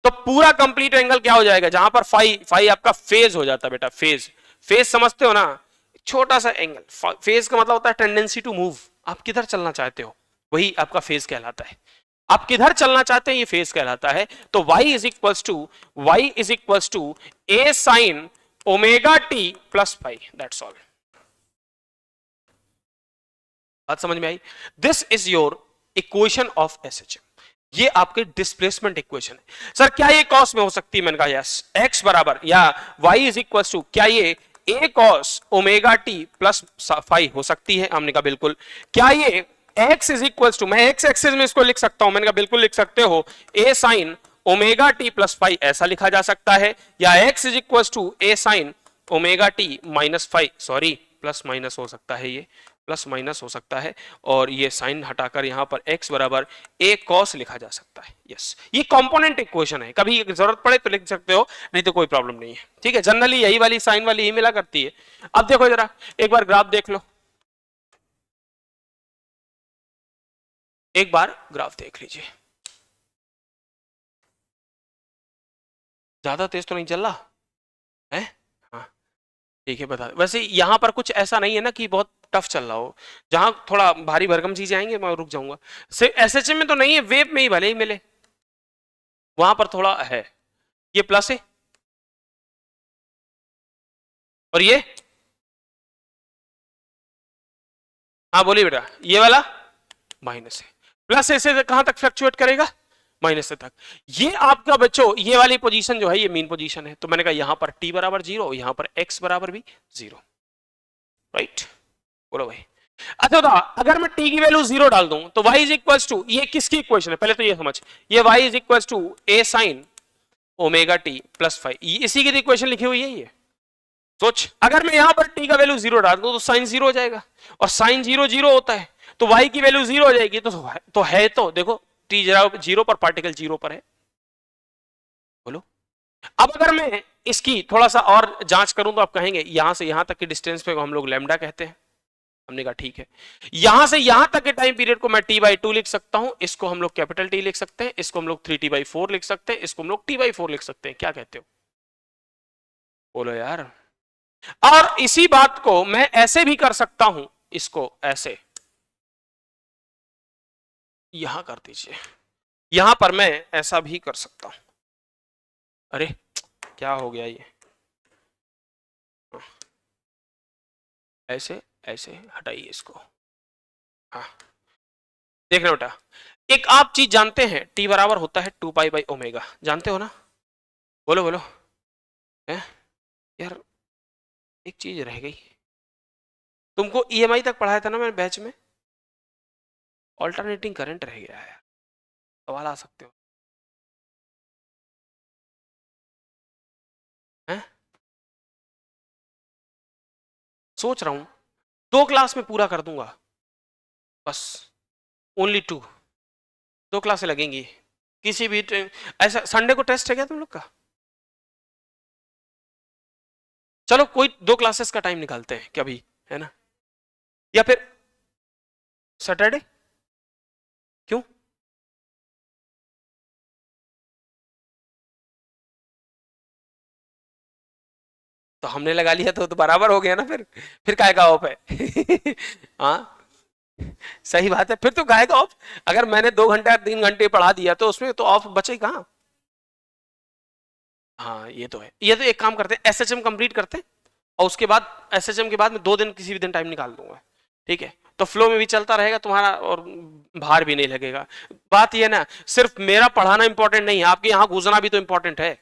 तो पूरा कंप्लीट एंगल क्या हो जाएगा? जहां पर फाई आपका फेज हो जाता है बेटा, फेज समझते हो ना? छोटा सा एंगल, फेज का मतलब होता है टेंडेंसी टू मूव, आप किधर चलना चाहते हो वही आपका फेज कहलाता है। आप किधर चलना चाहते हैं ये फेज कहलाता है। तो y is equals to A sine omega T plus phi, that's all. बात समझ में आई? This is your equation of SHM, ये आपके डिस्प्लेसमेंट इक्वेशन है। सर क्या ये कॉस में हो सकती है? मैंने कहा यस, एक्स बराबर या y इज इक्वल टू, क्या ये a cos omega T plus phi हो सकती है? हमने कहा बिल्कुल। क्या ये x इज इक्वल टू, मैं x एक्सिस में इसको लिख सकता हूं? मैंने कहा बिल्कुल लिख सकते हो, a sine omega T plus phi ऐसा लिखा जा सकता है, या x is equal to a sine omega T minus phi, sorry plus minus हो सकता है, ये प्लस माइनस हो सकता है, और ये साइन हटाकर यहाँ पर x बराबर a cos लिखा जा सकता है। यस, ये कंपोनेंट इक्वेशन है, कभी जरूरत पड़े तो लिख सकते हो, नहीं तो कोई प्रॉब्लम नहीं है। ठीक है, जनरली यही वाली साइन वाली ही मिला करती है। अब देखो जरा एक बार ग्राफ देख लो, एक बार ग्राफ देख लीजिए। ज्यादा तेज तो नहीं चल रहा है? हाँ ठीक है, बता। वैसे यहां पर कुछ ऐसा नहीं है ना कि बहुत टफ चल रहा हो, जहां थोड़ा भारी भरकम चीजें आएंगे मैं रुक जाऊंगा। एसएचएम में तो नहीं है, वेब में ही भले ही मिले, वहां पर थोड़ा है। ये प्लस है और ये, हाँ बोलिए बेटा, ये वाला माइनस है। प्लस ऐसे कहां तक फ्लक्चुएट करेगा? माइनस से तक। ये आपका बच्चों ये वाली पोजीशन जो है ये मीन पोजीशन है, तो मैंने कहा यहां पर t बराबर 0, यहां पर x बराबर भी 0, राइट? बोलो भाई। अच्छा तो अगर मैं t की वैल्यू 0 डाल दूं तो y इज इक्वल टू, ये किसकी इक्वेशन है पहले तो ये समझ, ये y is equal to a sine omega t plus five, इसी की इक्वेशन लिखी हुई है ये। सोच, अगर मैं यहां पर t का वैल्यू 0 डाल दूं तो साइन 0 हो जाएगा, और साइन 0 0 होता है, तो y की वैल्यू 0 हो जाएगी, तो है तो देखो t जरा 0 पर, पार्टिकल 0 पर है। बोलो। अब अगर मैं इसकी थोड़ा सा और जांच करूं तो आप कहेंगे यहां से यहां तक की डिस्टेंस पे हम लोग लैम्डा कहते हैं। हमने कहा ठीक है, यहां से यहां तक के टाइम पीरियड को मैं t/2 लिख सकता हूं, इसको हम लोग कैपिटल T लिख सकते हैं, इसको हम लोग 3t/4 लिख सकते हैं, इसको हम लोग t/4 लिख सकते हैं। क्या कहते हो? बोलो यार। और इसी बात को मैं ऐसे भी कर सकता हूं, इसको ऐसे यहां कर दीजिए, यहां पर मैं ऐसा भी कर सकता हूं। अरे क्या हो गया ये, ऐसे ऐसे हटाइए इसको। हाँ देखना बेटा, एक आप चीज जानते हैं, t बराबर होता है 2π/ω, जानते हो ना? बोलो बोलो। है यार, एक चीज रह गई, तुमको ईएमआई तक पढ़ाया था ना मैंने बैच में, ऑल्टरनेटिंग करंट रह गया है, सवाल आ सकते हो। हैं? सोच रहा हूं 2 क्लास में पूरा कर दूंगा, बस ओनली 2, 2 क्लासें लगेंगी किसी भी ऐसा। संडे को टेस्ट है क्या तुम लोग का? चलो कोई 2 क्लासेस का टाइम निकालते हैं क्या भी, है ना? या फिर सैटरडे, क्यों? तो हमने लगा लिया तो बराबर हो गया ना, फिर काय का ऑफ है? हाँ सही बात है, फिर तो काय का ऑफ। अगर मैंने 2 घंटे 3 घंटे पढ़ा दिया तो उसमें तो ऑफ बचे कहाँ? हाँ ये तो है। ये तो एक काम करते हैं, एसएचएम कंप्लीट करते हैं, और उसके बाद एसएचएम के बाद में 2 दिन किसी भी दिन टाइम निकाल दूंगा, ठीक है? तो फ्लो में भी चलता रहेगा तुम्हारा और भार भी नहीं लगेगा। बात ये ना, सिर्फ मेरा पढ़ाना इंपॉर्टेंट नहीं है, आपके यहाँ घुसना भी तो इंपॉर्टेंट है।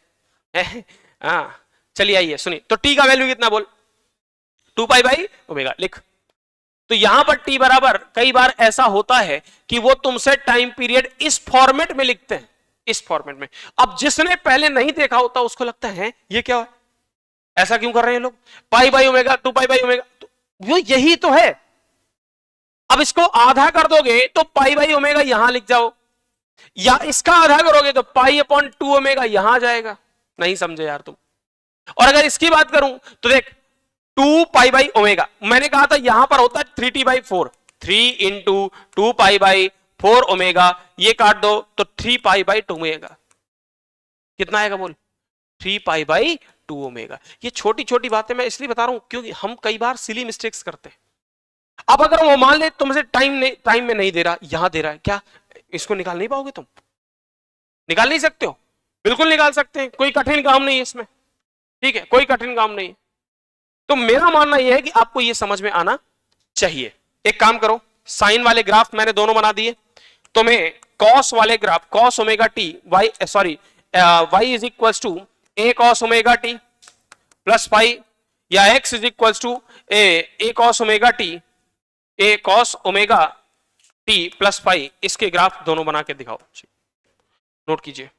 हाँ चलिए आइए सुनिए, तो टी का वैल्यू कितना बोल? 2π/ω लिख। तो यहां पर टी बराबर, कई बार ऐसा होता है कि वो तुमसे टाइम पीरियड इस फॉर्मेट में लिखते हैं, इस फॉर्मेट में। अब जिसने पहले नहीं देखा होता उसको लगता है ये क्या है, ऐसा क्यों कर रहे हैं लोग, π/ω 2π/ω, वो यही तो है। अब इसको आधा कर दोगे तो π/ω यहां लिख जाओ, या इसका आधा करोगे तो π/2ω यहां आ जाएगा। नहीं समझे यार तुम? और अगर इसकी बात करूं तो देख 2π/ω, मैंने कहा था यहां पर होता है 3t/4, 3 इंटू 2π/4ω, ये काट दो तो 3π/2ω, कितना आएगा बोल? 3π/2ω। ये छोटी छोटी बातें मैं इसलिए बता रहा हूं क्योंकि हम कई बार सिली मिस्टेक्स करते हैं। अब अगर वो मान ले तुमसे टाइम में नहीं दे रहा, यहां दे रहा है, क्या इसको निकाल नहीं पाओगे तुम? निकाल नहीं सकते हो? बिल्कुल निकाल सकते हैं, कोई कठिन काम नहीं है इसमें, ठीक है? कोई कठिन काम नहीं है। तो मेरा मानना यह है कि आपको यह समझ में आना चाहिए। एक काम करो, साइन वाले ग्राफ मैंने दोनों बना दिए, तुम्हें कॉस वाले graph, cos omega t y, sorry y is equal to a cos omega T plus pi, या x is equal to a cos omega t, a cos omega T plus pi, इसके graph दोनों बना के दिखाओ, note कीजिए।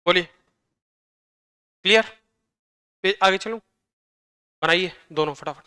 बोलिए, clear? आगे चलूं? बनाइए दोनों फटाफट।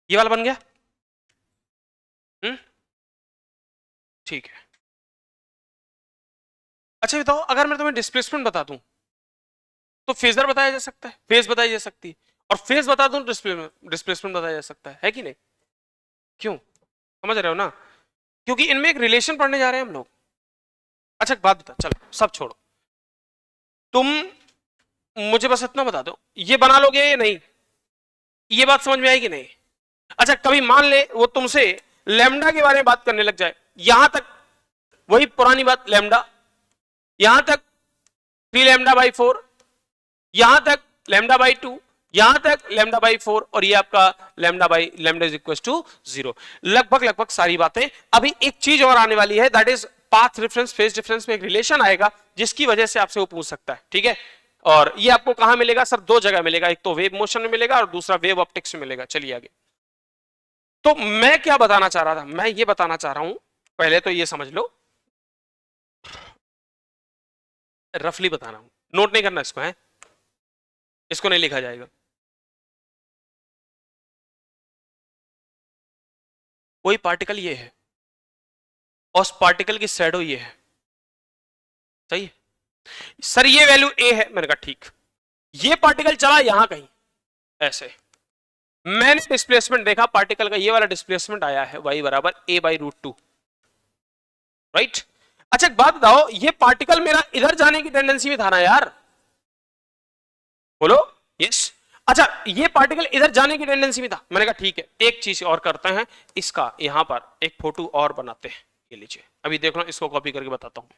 ये वाला बन गया? हम्म, ठीक है। अच्छा बताओ, अगर मैं तुम्हें डिस्प्लेसमेंट बता दूं तो फेजर बताया जा सकता है, फेज बताई जा सकती है, और फेज बता दूं डिस्प्लेसमेंट बताया जा सकता है कि नहीं? क्यों? समझ रहे हो ना? क्योंकि इनमें एक रिलेशन पढ़ने जा रहे हैं हम लोग। अच्छा एक बात बता, चलो सब छोड़ो, तुम मुझे बस इतना बता दो, ये बना लोगे या नहीं? ये बात समझ में आएगी नहीं? अच्छा कभी मान ले वो तुमसे लेमडा के बारे में बात करने लग जाए, यहां तक वही पुरानी बात, लेमडा यहां तक 3 लैम्डा/4, यहां तक लैम्डा/2, यहां तक लैम्डा/4, और ये आपका लैम्डा इज इक्वल टू 0। लगभग लगभग सारी बातें। अभी एक चीज और आने वाली है, that is path difference, phase difference में एक रिलेशन आएगा जिसकी वजह से आपसे वो पूछ सकता है, ठीक है? और ये आपको कहां मिलेगा सर? दो जगह मिलेगा, एक तो वेव मोशन में मिलेगा और दूसरा वेव ऑप्टिक्स में मिलेगा। चलिए आगे। तो मैं क्या बताना चाह रहा था, मैं ये बताना चाह रहा हूं, पहले तो ये समझ लो, रफली बता रहा हूं, नोट नहीं करना इसको, है इसको नहीं लिखा जाएगा। कोई पार्टिकल ये है और उस पार्टिकल की शैडो ये है, सही है? सर ये वैल्यू ए है, मैंने कहा ठीक। ये पार्टिकल चला यहां कहीं ऐसे, मैंने डिस्प्लेसमेंट देखा पार्टिकल का, ये वाला डिस्प्लेसमेंट आया है y बराबर a/√2, राइट? अच्छा एक बात बताओ, ये पार्टिकल मेरा इधर जाने की टेंडेंसी में था ना यार, बोलो यस। अच्छा ये पार्टिकल इधर जाने की टेंडेंसी में था, मैंने कहा ठीक है, एक चीज और करते हैं, इसका यहां पर एक फोटो और बनाते हैं। ये लीजिए, अभी देखो ना, इसको कॉपी करके बताता हूं।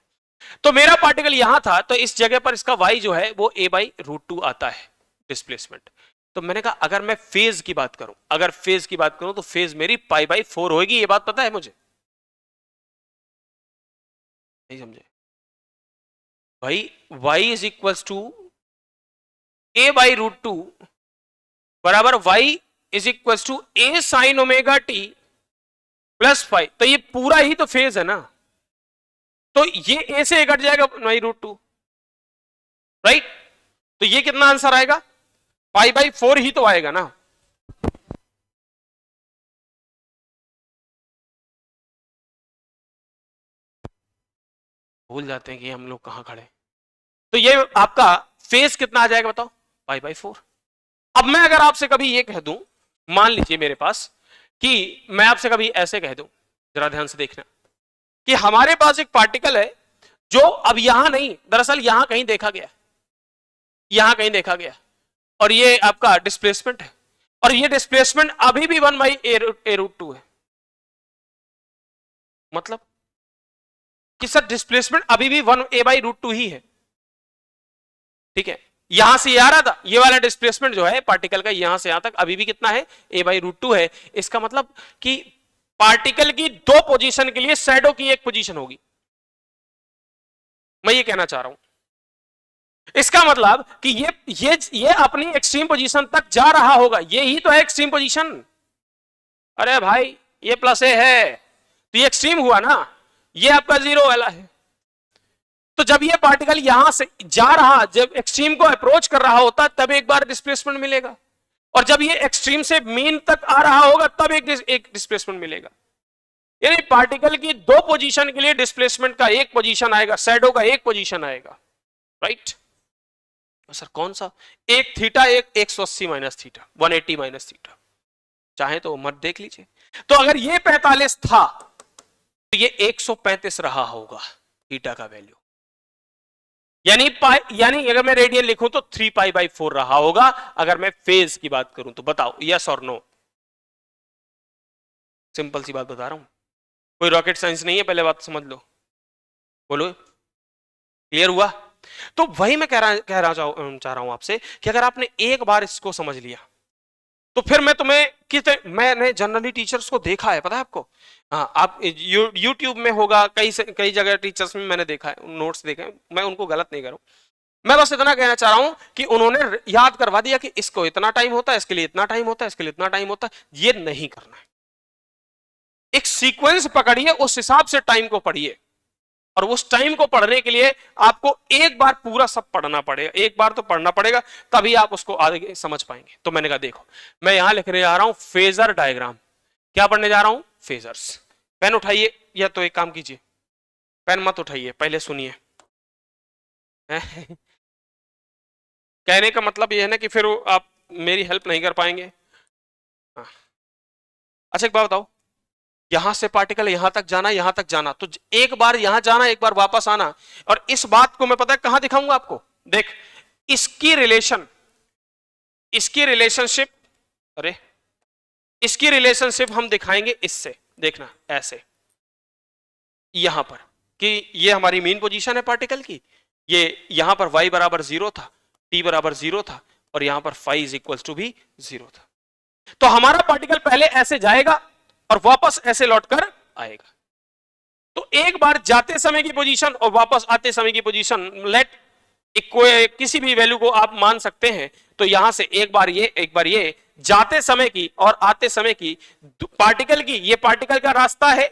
तो मेरा पार्टिकल यहां था, तो इस जगह पर इसका y जो है वो a/√2 आता है डिस्प्लेसमेंट। तो मैंने कहा अगर मैं फेज की बात करूं, अगर फेज की बात करूं तो फेज मेरी π/4 होगी, ये बात पता है मुझे? नहीं समझे भाई? y is equal to a/√2 बराबर y is equal to a sin omega t plus 5। तो ये पूरा ही तो फेज है ना, तो ये a से कट जाएगा y√2, राइट? तो ये कितना आंसर आएगा? π/4 ही तो आएगा ना। भूल जाते हैं कि हम लोग कहां खड़े। तो ये आपका फेज कितना आ जाएगा बताओ, π/4। अब मैं अगर आपसे कभी ये कह दूं, मान लीजिए मेरे पास कि मैं आपसे कभी ऐसे कह दूं, जरा ध्यान से देखना, कि हमारे पास एक पार्टिकल है जो अब यहां नहीं, दरअसल यहां कहीं देखा गया, यहां कहीं देखा गया, और ये आपका डिस्प्लेसमेंट है, और ये डिस्प्लेसमेंट अभी भी 1/a√2 है। मतलब कि सर डिस्प्लेसमेंट अभी भी 1a/√2 ही है, ठीक है। यहां से ये आ रहा था, ये वाला डिस्प्लेसमेंट जो है पार्टिकल का यहां से यहां तक अभी भी कितना है, a/√2 है। इसका मतलब कि पार्टिकल की दो पोजीशन के लिए शैडो की एक पोजीशन होगी, मैं ये कहना चाह रहा हूं। इसका मतलब कि ये अपनी एक्सट्रीम पोजीशन तक जा रहा होगा, ये ही तो है एक्सट्रीम पोजीशन। अरे भाई ये प्लस ए है तो ये एक्सट्रीम हुआ ना, ये आपका जीरो वाला है। तो जब ये पार्टिकल यहां से जा रहा, जब एक्सट्रीम को अप्रोच कर रहा होता तब एक बार डिस्प्लेसमेंट मिलेगा, और जब ये एक्सट्रीम से मीन तक आ रहा होगा तब एक डिस्प्लेसमेंट मिलेगा। यानी पार्टिकल की दो पोजीशन के लिए डिस्प्लेसमेंट का एक पोजीशन आएगा, शैडो का एक पोजीशन आएगा, राइट। सर कौन सा? एक थीटा, एक 180 माइनस थीटा, 180 माइनस थीटा, चाहे तो मत देख लीजिए। तो अगर ये 45 था तो ये 135 रहा होगा थीटा का वैल्यू, यानी अगर मैं रेडियन लिखूं तो 3π/4 रहा होगा। अगर मैं फेज की बात करूं तो बताओ यस और नो? सिंपल सी बात बता रहा हूं, कोई रॉकेट साइंस नहीं है, पहले बात समझ लो। बोलो क्लियर हुआ? तो वही मैं चाह रहा हूं आपसे कि अगर आपने एक बार इसको समझ लिया तो फिर मैं तुम्हें मैंने जनरली टीचर्स को देखा है, पता है आपको? हाँ, आप यूट्यूब में होगा, कई जगह टीचर्स में मैंने देखा है, नोट्स देखे हैं, मैं उनको गलत नहीं करूं। मैं बस इतना कहना चाह रहा हूं कि उन्होंने याद करवा दिया कि इसको इतना टाइम होता है, इसके लिए इतना टाइम होता है, इसके लिए इतना टाइम होता है। ये नहीं करना है, एक सीक्वेंस पकड़िए, उस हिसाब से टाइम को पढ़िए, और उस टाइम को पढ़ने के लिए आपको एक बार पूरा सब पढ़ना पड़ेगा, एक बार तो पढ़ना पड़ेगा, तभी आप उसको आगे समझ पाएंगे। तो मैंने कहा देखो, मैं यहां लिखने जा रहा हूं फेजर डायग्राम। क्या पढ़ने जा रहा हूं? फेजर्स। पेन उठाइए, या तो एक काम कीजिए, पेन मत उठाइए, पहले सुनिए। कहने का मतलब यह है ना कि फिर आप मेरी हेल्प नहीं कर पाएंगे। हाँ। अच्छा एक बात बताओ, यहां से पार्टिकल यहां तक जाना, तो एक बार यहां जाना, एक बार वापस आना। और इस बात को मैं पता है कहां दिखाऊंगा आपको, देख इसकी रिलेशनशिप, अरे इसकी रिलेशनशिप हम दिखाएंगे इससे, देखना ऐसे, यहां पर कि ये हमारी मेन पोजीशन है पार्टिकल की, ये यहां पर y बराबर 0 था, t बराबर 0 था, और यहां पर phi इज इक्वल टू भी 0 था। तो हमारा पार्टिकल पहले ऐसे जाएगा और वापस ऐसे लौटकर आएगा। तो एक बार जाते समय की पोजीशन और वापस आते समय की पोजीशन, लेट किसी भी वैल्यू को आप मान सकते हैं। तो यहां से एक बार ये जाते समय की और आते समय की पार्टिकल की, ये पार्टिकल का रास्ता है,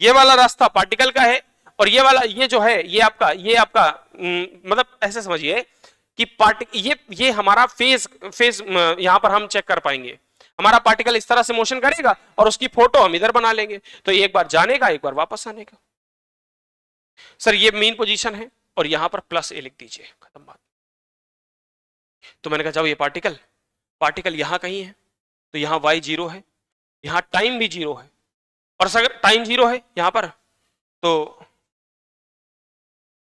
ये वाला रास्ता पार्टिकल का है, और ये वाला ये जो है ये आपका मतलब ऐसे समझिए कि ये हमारा फेज यहां पर हम चेक कर पाएंगे। हमारा पार्टिकल इस तरह से मोशन करेगा और उसकी फोटो हम इधर बना लेंगे। तो एक बार जाने का, एक बार वापस आने का। सर ये मेन पोजीशन है और यहां पर प्लस ए लिख दीजिए, खत्म बात। तो मैंने कहा जाओ, ये पार्टिकल यहां कहीं है, तो यहां y 0 है, यहां टाइम भी 0 है, और अगर टाइम 0 है यहां पर तो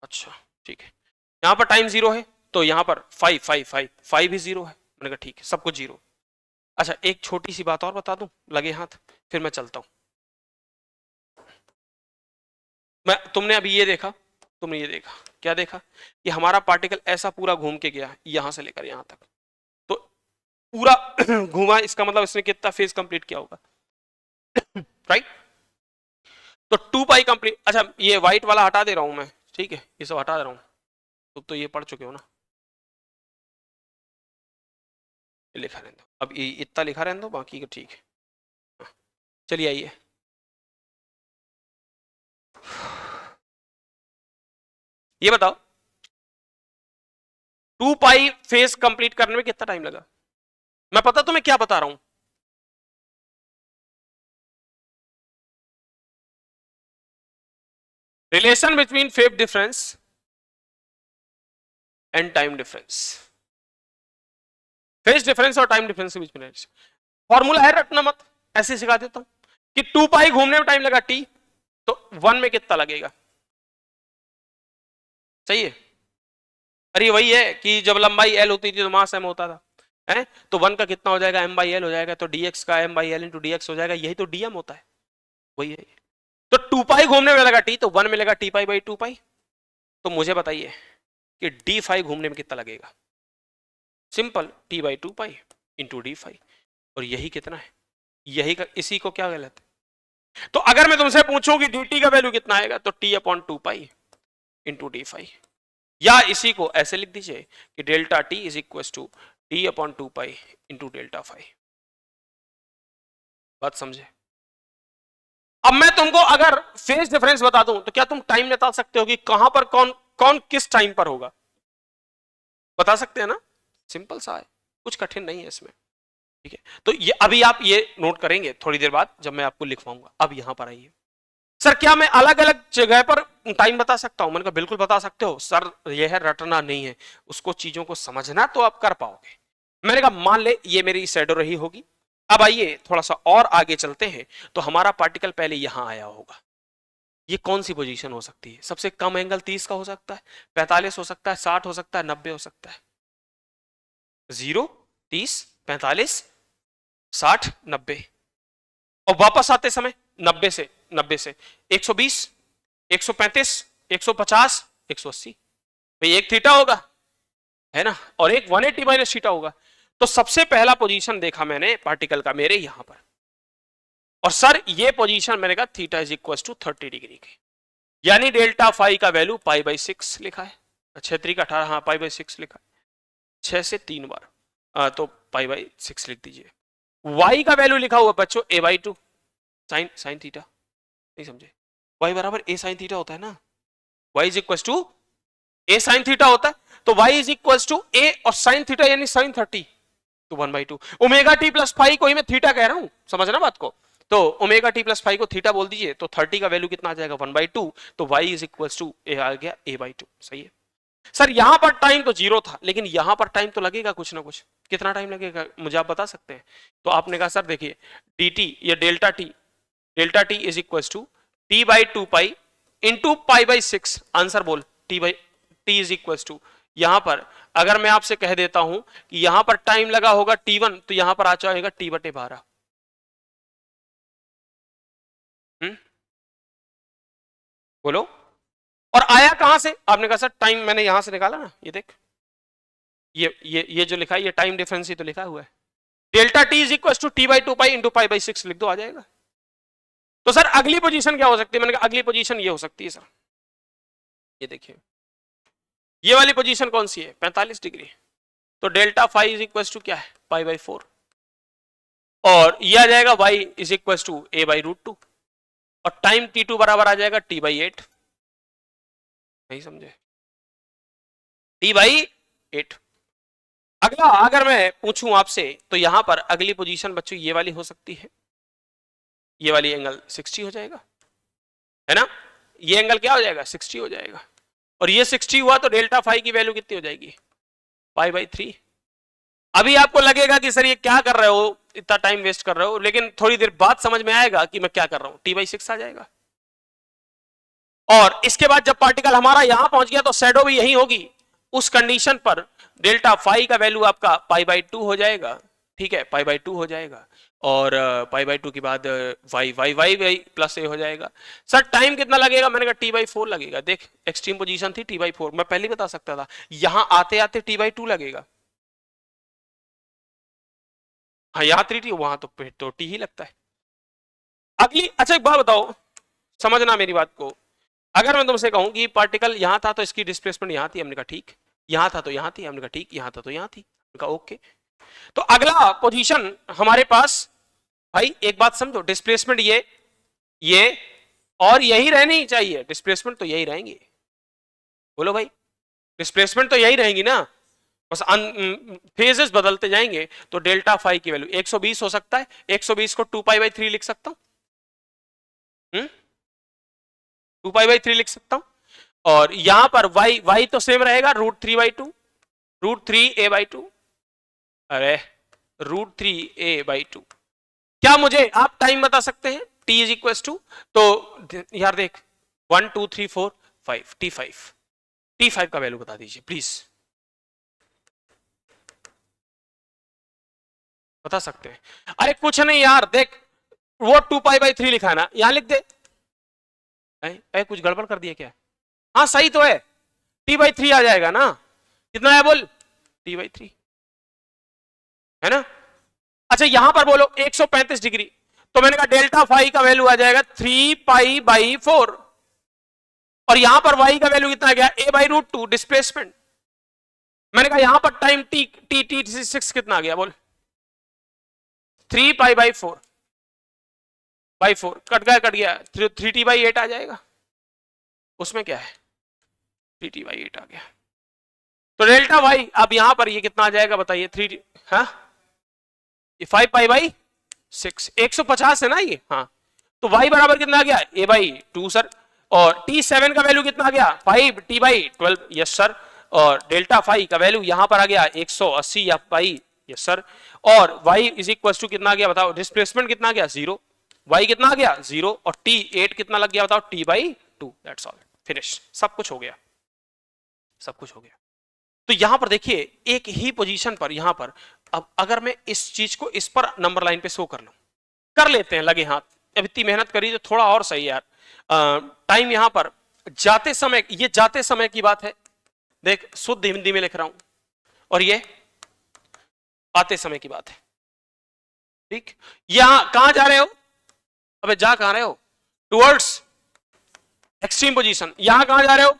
अच्छा ठीक है, यहां पर टाइम 0 है तो यहां पर फाइव भी 0 है। मैंने कहा ठीक है, सब कुछ 0। अच्छा एक छोटी सी बात और बता दूं, लगे हाथ, फिर मैं चलता हूं। तुमने अभी ये देखा, क्या देखा कि हमारा पार्टिकल ऐसा पूरा घूम के गया यहां से लेकर यहां तक, तो पूरा घूमा, इसका मतलब इसने कितना फेज कंप्लीट किया होगा, राइट। तो 2π कंप्लीट। अच्छा ये व्हाइट वाला हटा दे रहा हूं मैं, ठीक है, ये सब हटा दे रहा हूं, तो ये पढ़ चुके हो ना, लिखा रहने दो, अब ये इतना लिखा रहने दो, बाकी का ठीक है। चलिए आइए, ये बताओ 2π फेज कंप्लीट करने में कितना टाइम लगा? मैं पता तुम्हें क्या बता रहा हूं, relation between phase difference and time difference, phase difference और टाइम डिफरेंस के बीच में फॉर्मूला है, रटना मत, ऐसे सिखा देता हूं कि 2 पाई घूमने में टाइम लगा टी, तो 1 में कितना लगेगा, सही है। अरे वही है कि जब लंबाई एल होती थी तो मास एम होता था, है तो 1 का कितना हो जाएगा, एम बाई एल हो जाएगा, तो डीएक्स का M by L into DX हो जाएगा, यही तो डीएम होता है, वही है। तो 2 पाई घूमने में लगा टी, तो 1 में लगा टी पाई बाई 2 पाई। तो मुझे बताइए कि डी फाई घूमने में कितना लगेगा, simple T by 2 pi into D phi, और यही कितना है, यही का, इसी को क्या गलत है। तो अगर मैं तुमसे पूछूं कि dt का वैल्यू कितना आएगा, तो t upon 2 pi into D phi, या इसी को ऐसे लिख दीजिए कि delta T is equal to T upon 2 pi into delta phi. बात समझे। अब मैं तुमको अगर फेज डिफरेंस बता दूं तो क्या तुम टाइम निकाल सकते हो कि कहां पर कौन कौन किस टाइम पर होगा, बता सकते हैं ना, सिंपल सा है, कुछ कठिन नहीं है इसमें, ठीक है। तो ये अभी आप ये नोट करेंगे थोड़ी देर बाद जब मैं आपको लिखवाऊंगा। अब यहां पर आइए, सर क्या मैं अलग अलग जगह पर टाइम बता सकता हूं, मैंने कहा बिल्कुल बता सकते हो सर, यह है रटना नहीं है, उसको चीजों को समझना तो आप कर पाओगे। मैंने कहा मान ले ये मेरी शैडो रही होगी। अब आइए थोड़ा सा और आगे चलते हैं, तो हमारा पार्टिकल पहले यहां आया होगा, ये कौन सी पोजीशन हो सकती है, सबसे कम एंगल 30 का हो सकता है, 45 हो सकता है, 60 हो सकता है, 90 हो सकता है, 0, 30, 45, 60, 90, और वापस आते समय 90 से 120, 135, 150, 180, भाई एक थीटा होगा, है ना, और एक 180 माइनस थीटा होगा। तो सबसे पहला पोजीशन देखा मैंने पार्टिकल का मेरे यहां पर, और सर ये पोजीशन मैंने कहा theta is equal to 30 degree की, यानी डेल्टा फाई का वैल्यू पाई बाई 6 लिखा है, 6 का 18, हाँ पाई बाई 6 लिखा है, 6 से 3 बार, तो पाई बाई 6 लिख दीजिए। वाई का वैल्यू लिखा हुआ बच्चों ए बाई 2 साइन साइन थीटा, नहीं समझे, वाई बराबर ए साइन थीटा होता है ना, Y is equal to A sine theta होता है, तो Y is equal to A और साइन थीटा यानी साइन 30, तो 1/2 ओमेगा टी प्लस फाई को ही मैं थीटा कह रहा हूं, समझना बात को, तो ओमेगा टी प्लस फाई को थीटा बोल दीजिए, तो 30 का वैल्यू कितना आ जाएगा 1/2, तो वाई इज इक्वल टू ए आ गया a/2, सही है। सर यहां पर टाइम तो 0 था, लेकिन यहां पर टाइम तो लगेगा कुछ ना कुछ, कितना टाइम लगेगा मुझे आप बता सकते हैं। तो आपने कहा सर देखिए dt या delta T is equal to T by 2 pi into pi by 6, answer बोल, टी इज इक्वल टू, यहां पर अगर मैं आपसे कह देता हूं कि यहां पर टाइम लगा होगा t1, तो यहां पर आ जाएगा t/12, बोलो। और आया कहां से, आपने कहा सर टाइम मैंने यहां से निकाला ना, ये देख, ये जो लिखा है ये टाइम डिफरेंस ही तो लिखा हुआ है, delta T is equal to T by 2 pi into pi by 6 लिख दो, आ जाएगा। तो सर अगली पोजीशन क्या हो सकती है, मैंने कहा अगली पोजीशन ये हो सकती है सर, ये देखिए ये वाली पोजीशन कौन सी है, 45 डिग्री, तो delta phi is equal to क्या है पाई बाई 4, और ये आ जाएगा y is equal to A by root 2, और टाइम t2 बराबर आ जाएगा t बाई 8, नहीं समझे, t बाई 8। अगला अगर मैं पूछूं आपसे, तो यहां पर अगली पोजीशन बच्चों ये वाली हो सकती है, ये वाली एंगल 60 हो जाएगा, है ना, ये एंगल क्या हो जाएगा 60 हो जाएगा, और ये 60 हुआ तो डेल्टा फाई की वैल्यू कितनी हो जाएगी पाई बाई 3। अभी आपको लगेगा कि सर ये क्या कर रहे हो, इतना टाइम वेस्ट कर रहे हो, लेकिन थोड़ी देर बाद समझ में आएगा कि मैं क्या कर रहा हूं, t बाई 6 आ जाएगा। और इसके बाद जब पार्टिकल हमारा यहां पहुंच गया तो शैडो भी यही होगी, उस कंडीशन पर डेल्टा फाई का वैल्यू आपका पाई बाई 2 हो जाएगा, ठीक है पाई बाई 2 हो जाएगा, और पाई बाई 2 के बाद y y y y plus a हो जाएगा। सर टाइम कितना लगेगा, मैंने कहा t/4 लगेगा, देख एक्सट्रीम पोजीशन थी t/4, मैं पहले बता सकता था, यहां आते आते t/2 लगेगा, हाँ यहाँ 3t वहां तो t ही लगता है। अगली अच्छा एक बात बताओ, समझना मेरी बात को, अगर मैं तुमसे कहूं कि पार्टिकल यहां था तो इसकी डिस्प्लेसमेंट यहां थी, हमने कहा ठीक, यहां था तो यहां थी, हमने कहा ठीक, यहां था तो यहां थी, हमने कहा ओके। तो अगला पोजीशन हमारे पास, भाई एक बात समझो, डिस्प्लेसमेंट ये और यही रहनी चाहिए, डिस्प्लेसमेंट तो यही रहेंगी, बोलो भाई डिस्प्लेसमेंट तो यही रहेंगी ना, बस फेजेस बदलते जाएंगे। तो डेल्टा फाई की वैल्यू 120 हो सकता है, 120 को 2 पाई बाई 3 लिख सकता हूं, 2π/3 लिख सकता हूं। और यहां पर y तो सेम रहेगा, √3/2, √3a/2, अरे √3a/2। क्या मुझे आप टाइम बता सकते हैं? t इज इक्वल टू, तो यार देख 1 2 3 4 5 t5 का वैल्यू बता दीजिए प्लीज। बता सकते हैं? अरे कुछ नहीं यार, देख वो 2π/3 लिखा है ना, यहां लिख दे। कुछ गड़बड़ कर दिया क्या? हाँ सही तो है, t/3 आ जाएगा ना। कितना है बोल? t/3 है ना। अच्छा यहां पर बोलो 135 डिग्री, तो मैंने कहा डेल्टा फाई का वैल्यू आ जाएगा 3π/4, और यहां पर y का वैल्यू कितना गया? a/√2 displacement. मैंने कहा यहां पर टाइम t6 कितना आ गया बोल? 3π/4 कट गया 3t/8 आ जाएगा। उसमें क्या है? 3t/8 आ गया। तो डेल्टा वाई अब यहां पर ये कितना आ जाएगा बताइए? 3 हाँ ये 5π/6 150 है ना ये। हाँ तो y बराबर कितना आ गया? a/2 sir. और t7 का वैल्यू कितना आ गया? 5 t/12 यस सर। और डेल्टा फाई का वैल्यू यहां पर आ गया 180 या पाई यस सर। और y इज इक्वल टू कितना आ गया बताओ? डिस्प्लेसमेंट कितना आ गया? 0। y कितना आ गया? 0। और t8 कितना लग गया बताओ? t/2। दैट्स ऑल, फिनिश, सब कुछ हो गया, सब कुछ हो गया। तो यहां पर देखिए एक ही पोजीशन पर यहां पर, अब अगर मैं इस चीज को इस पर नंबर लाइन पे शो कर लूं, कर लेते हैं लगे हाथ, अब इतनी मेहनत करी तो थोड़ा और सही यार। टाइम यहां पर जाते समय, ये जाते समय की बात है, देख शुद्ध हिंदी में लिख रहा हूं, और ये आते समय की बात है। ठीक, यहां कहां जा रहे हो? अबे जा कहां रहे हो? Towards extreme position. यहां कहां जा रहे हो?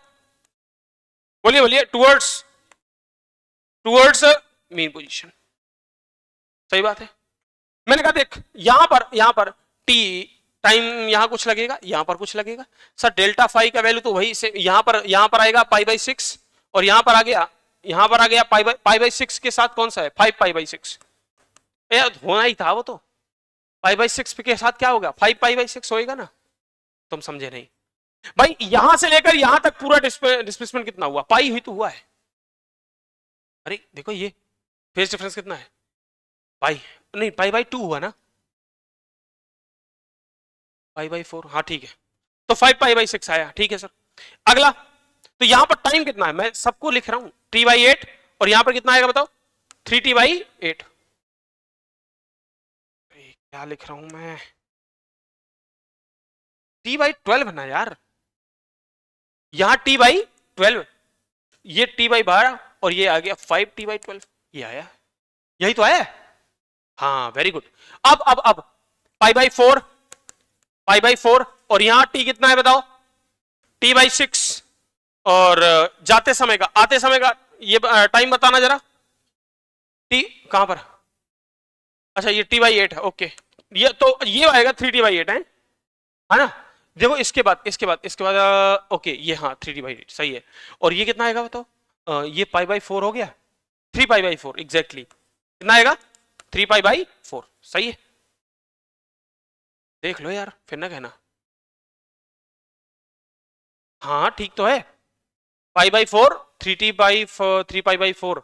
बोलिए बोलिए। Towards mean position. सही बात है। मैंने कहा देख यहां पर टी टाइम यहां कुछ लगेगा, यहां पर कुछ लगेगा सर। डेल्टा फाई का वैल्यू तो वही से यहां पर आएगा π/6, और यहां पर आ गया π/6 के साथ कौन सा है? 5π/6 यार होना ही था वो तो। π/6 के साथ क्या होगा? 5π/6 होएगा ना। तुम समझे नहीं भाई, यहां से लेकर यहां तक पूरा डिस्प्लेसमेंट कितना हुआ? पाई हुई तो हुआ है। अरे देखो ये फेज डिफरेंस कितना है? पाई नहीं, π/2 हुआ ना, π/4। हाँ ठीक है, तो 5π/6 आया। ठीक है सर। अगला, तो यहां पर टाइम कितना है? मैं सबको लिख रहा हूं t/8, और यहां पर कितना आएगा बताओ? 3t/8। क्या लिख रहा हूं मैं? t/12 ना यार, यहां t/12, ये t/12, और ये आ गया 5t/12। ये आया, यही तो आया। हाँ वेरी गुड। अब π/4, और यहां t कितना है बताओ? t/6, और जाते समय का आते समय का ये टाइम बताना जरा। t कहां पर? अच्छा ये t/8 है। ओके, ये तो ये आएगा 3t/8 है ना। देखो इसके बाद ओके ये हाँ 3t/8 सही है। और ये कितना आएगा बताओ? ये π/4 हो गया, 3π/4 एग्जैक्टली। कितना आएगा? 3π/4 सही है। देख लो यार, फिर ना कहना। हाँ ठीक तो है, π/4 3π/4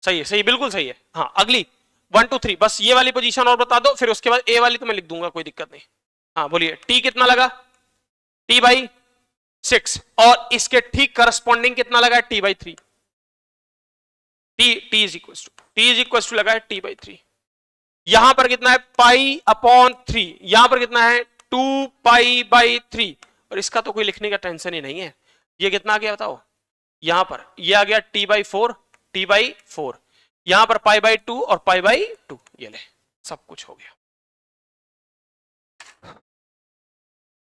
सही है, सही बिल्कुल सही है। हाँ अगली 1 2 3 बस ये वाली पोजीशन और बता दो, फिर उसके बाद ए वाली तो मैं लिख दूंगा, कोई दिक्कत नहीं। हाँ बोलिए, t कितना लगा? t/6, और इसके ठीक करस्पॉन्डिंग कितना लगा? t/3। t is equal to लगा है t/3। यहां पर कितना है? π/3। यहां पर कितना है? 2π/3। और इसका तो कोई लिखने का टेंशन ही नहीं है। ये कितना आ गया बताओ? यहां पर ये आ गया t/4। यहां पर π/2 और π/2। ये ले, सब कुछ हो गया।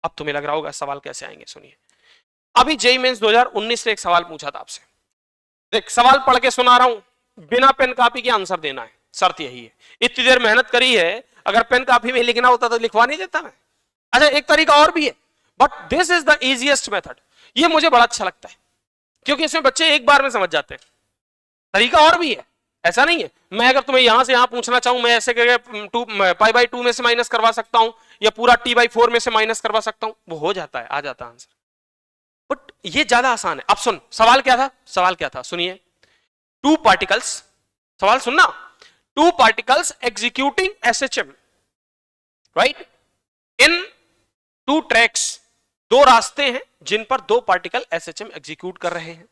अब तुम्हें लग रहा होगा सवाल कैसे आएंगे, सुनिए। अभी जेईई मेंस 2019 से एक सवाल पूछा था आपसे। देख सवाल पढ़ के सुना रहा हूं, बिना पेन कॉपी के आंसर देना है, शर्त यही है। इतनी देर मेहनत करी है, अगर पेन कॉपी में लिखना होता तो लिखवा नहीं देता मैं। अच्छा एक तरीका और भी है, but this is the easiest method. ये मुझे बड़ा अच्छा लगता है, क्योंकि इसमें बच्चे एक बार में समझ जाते हैं। तरीका और भी है, ऐसा नहीं है। मैं अगर तुम्हें यहां से यहां पूछना चाहूं, मैं ऐसे करके π/2 में से माइनस करवा सकता हूं, या पूरा t/4 में से माइनस करवा सकता हूं, वो हो जाता है, आ जाता है आंसर। ये ज्यादा आसान है। अब सुन, सवाल क्या था, सवाल क्या था, सुनिए। टू पार्टिकल्स, सवाल सुनना, two particles executing SHM, right, in two tracks, दो रास्ते हैं जिन पर दो पार्टिकल एसएचएम एग्जीक्यूट कर रहे हैं,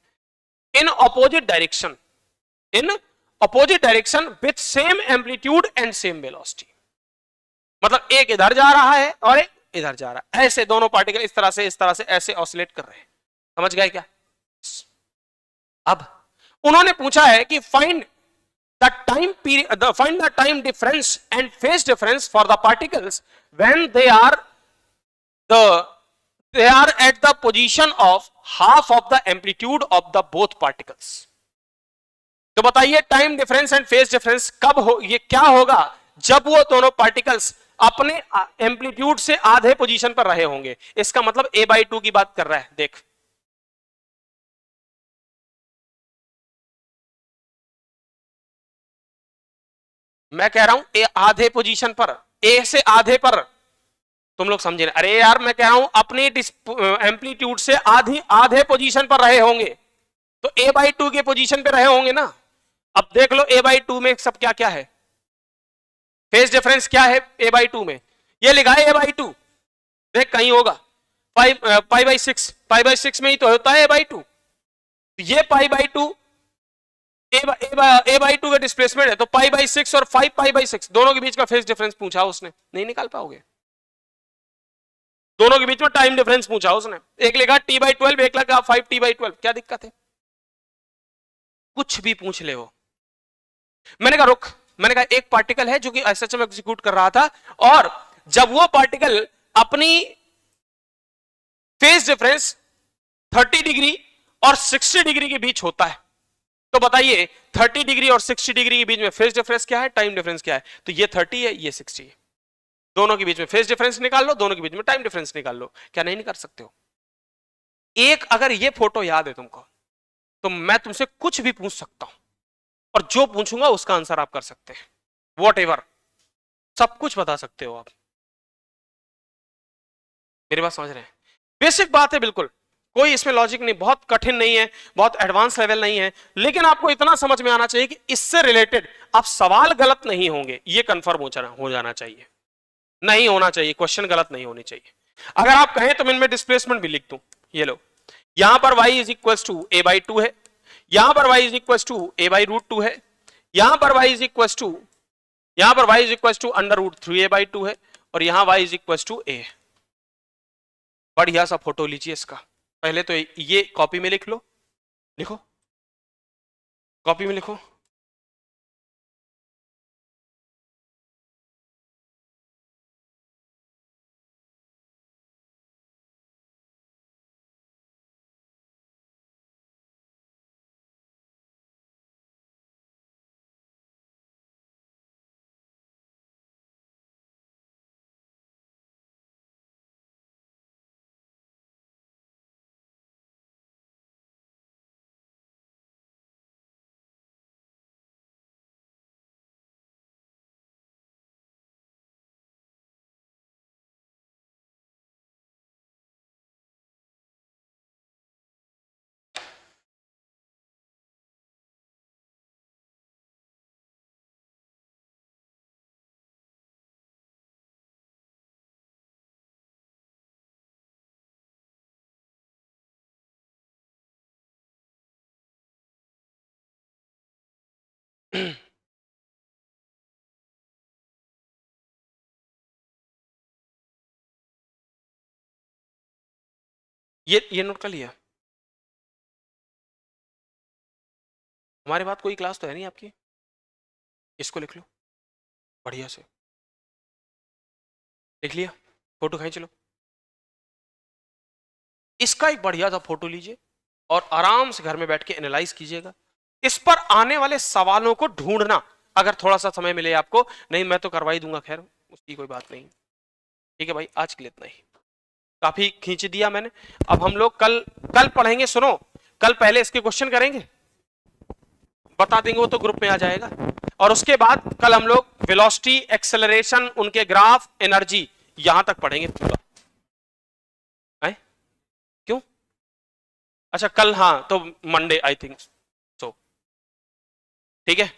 in opposite direction, in opposite direction with same amplitude and same velocity. मतलब एक इधर जा रहा है और एक इधर जा रहा है, ऐसे दोनों पार्टिकल इस तरह से ऐसे ऑसिलेट कर रहे हैं। समझ गए क्या? अब उन्होंने पूछा है कि find the time period, find the time difference and phase difference for the particles when they are at the position of half of the amplitude of the both particles। तो बताइए time difference and phase difference कब हो, ये क्या होगा जब वो दोनों पार्टिकल्स अपने एम्पलीट्यूड से आधे पोजीशन पर रहे होंगे। इसका मतलब a/2 की बात कर रहा है। देख, मैं कह रहा हूं आधे पोजीशन पर, ए से आधे पर, तुम लोग समझे ना? अरे यार मैं कह रहा हूं अपनी एम्पलीट्यूड से आधे पोजीशन पर रहे होंगे, तो a/2 के पोजीशन पे रहे होंगे ना। अब देख लो a/2 में सब क्या क्या है, फेज डिफरेंस क्या है a/2 में, ये लिखा है a/2, देख कहीं होगा पाई/6 में ही तो होता है a/2। ये पाई/2 a/2 का डिस्प्लेसमेंट है, तो पाई/6 और 5 पाई/6 दोनों के बीच का फेज डिफरेंस पूछा उसने, नहीं निकाल पाओगे। दोनों के बीच में टाइम डिफरेंस पूछा उसने, एक लिखा t/12, एक लिखा 5t/12, क्या दिक्कत है? कुछ भी पूछ ले वो। मैंने कहा रुक, मैंने कहा एक पार्टिकल है जो कि एसएचएम एग्जीक्यूट कर रहा था, और जब वो पार्टिकल अपनी फेज डिफरेंस 30 डिग्री और 60 डिग्री के बीच होता है, तो बताइए 30 डिग्री और 60 डिग्री के बीच में फेज डिफरेंस क्या है, टाइम डिफरेंस क्या है? तो ये 30 है, ये 60 है, दोनों के बीच में फेज डिफरेंस निकाल लो, दोनों के बीच में टाइम डिफरेंस निकाल लो। क्या नहीं निकाल सकते हो? एक अगर ये फोटो याद है तुमको, तो मैं तुमसे कुछ भी पूछ सकता हूं, और जो पूछूंगा उसका आंसर आप कर सकते हैं, वॉट एवर, सब कुछ बता सकते हो आप। मेरी बात समझ रहे हैं? बेसिक बात है बिल्कुल, कोई इसमें लॉजिक नहीं, बहुत कठिन नहीं है, बहुत एडवांस लेवल नहीं है, लेकिन आपको इतना समझ में आना चाहिए कि इससे रिलेटेड आप सवाल गलत नहीं होंगे, ये कंफर्म हो जाना चाहिए, नहीं होना चाहिए, क्वेश्चन गलत नहीं होनी चाहिए। अगर आप कहें तो मैं इनमें डिस्प्लेसमेंट भी लिख दूं, ये लो, यहां पर y is equal to a/2 है, यहां पर y is equal to a/√2 है, यहां पर y is equal to √3a/2 है, और यहां y is equal to a। बढ़िया सा फोटो लीजिए इसका, पहले तो ये कॉपी में लिख लो, लिखो कॉपी में लिखो। ये नोट कर लिया? हमारे बाद कोई क्लास तो है नहीं आपकी, इसको लिख लो बढ़िया से, लिख लिया, फोटो खींच लो, इसका एक बढ़िया सा फोटो लीजिए और आराम से घर में बैठ के एनालाइज कीजिएगा। इस पर आने वाले सवालों को ढूंढना, अगर थोड़ा सा समय मिले आपको, नहीं मैं तो करवा ही दूंगा, खैर उसकी कोई बात नहीं। ठीक है भाई, आज के लिए इतना ही, काफी खींच दिया मैंने। अब हम लोग कल पढ़ेंगे, सुनो, कल पहले इसके क्वेश्चन करेंगे, बता देंगे, वो तो ग्रुप में आ जाएगा, और उसके बाद कल हम लोग वेलोसिटी, एक्सेलरेशन, उनके ग्राफ, एनर्जी, यहां तक पढ़ेंगे पूरा। क्यों? अच्छा कल, हाँ तो मंडे आई थिंक सो, ठीक है।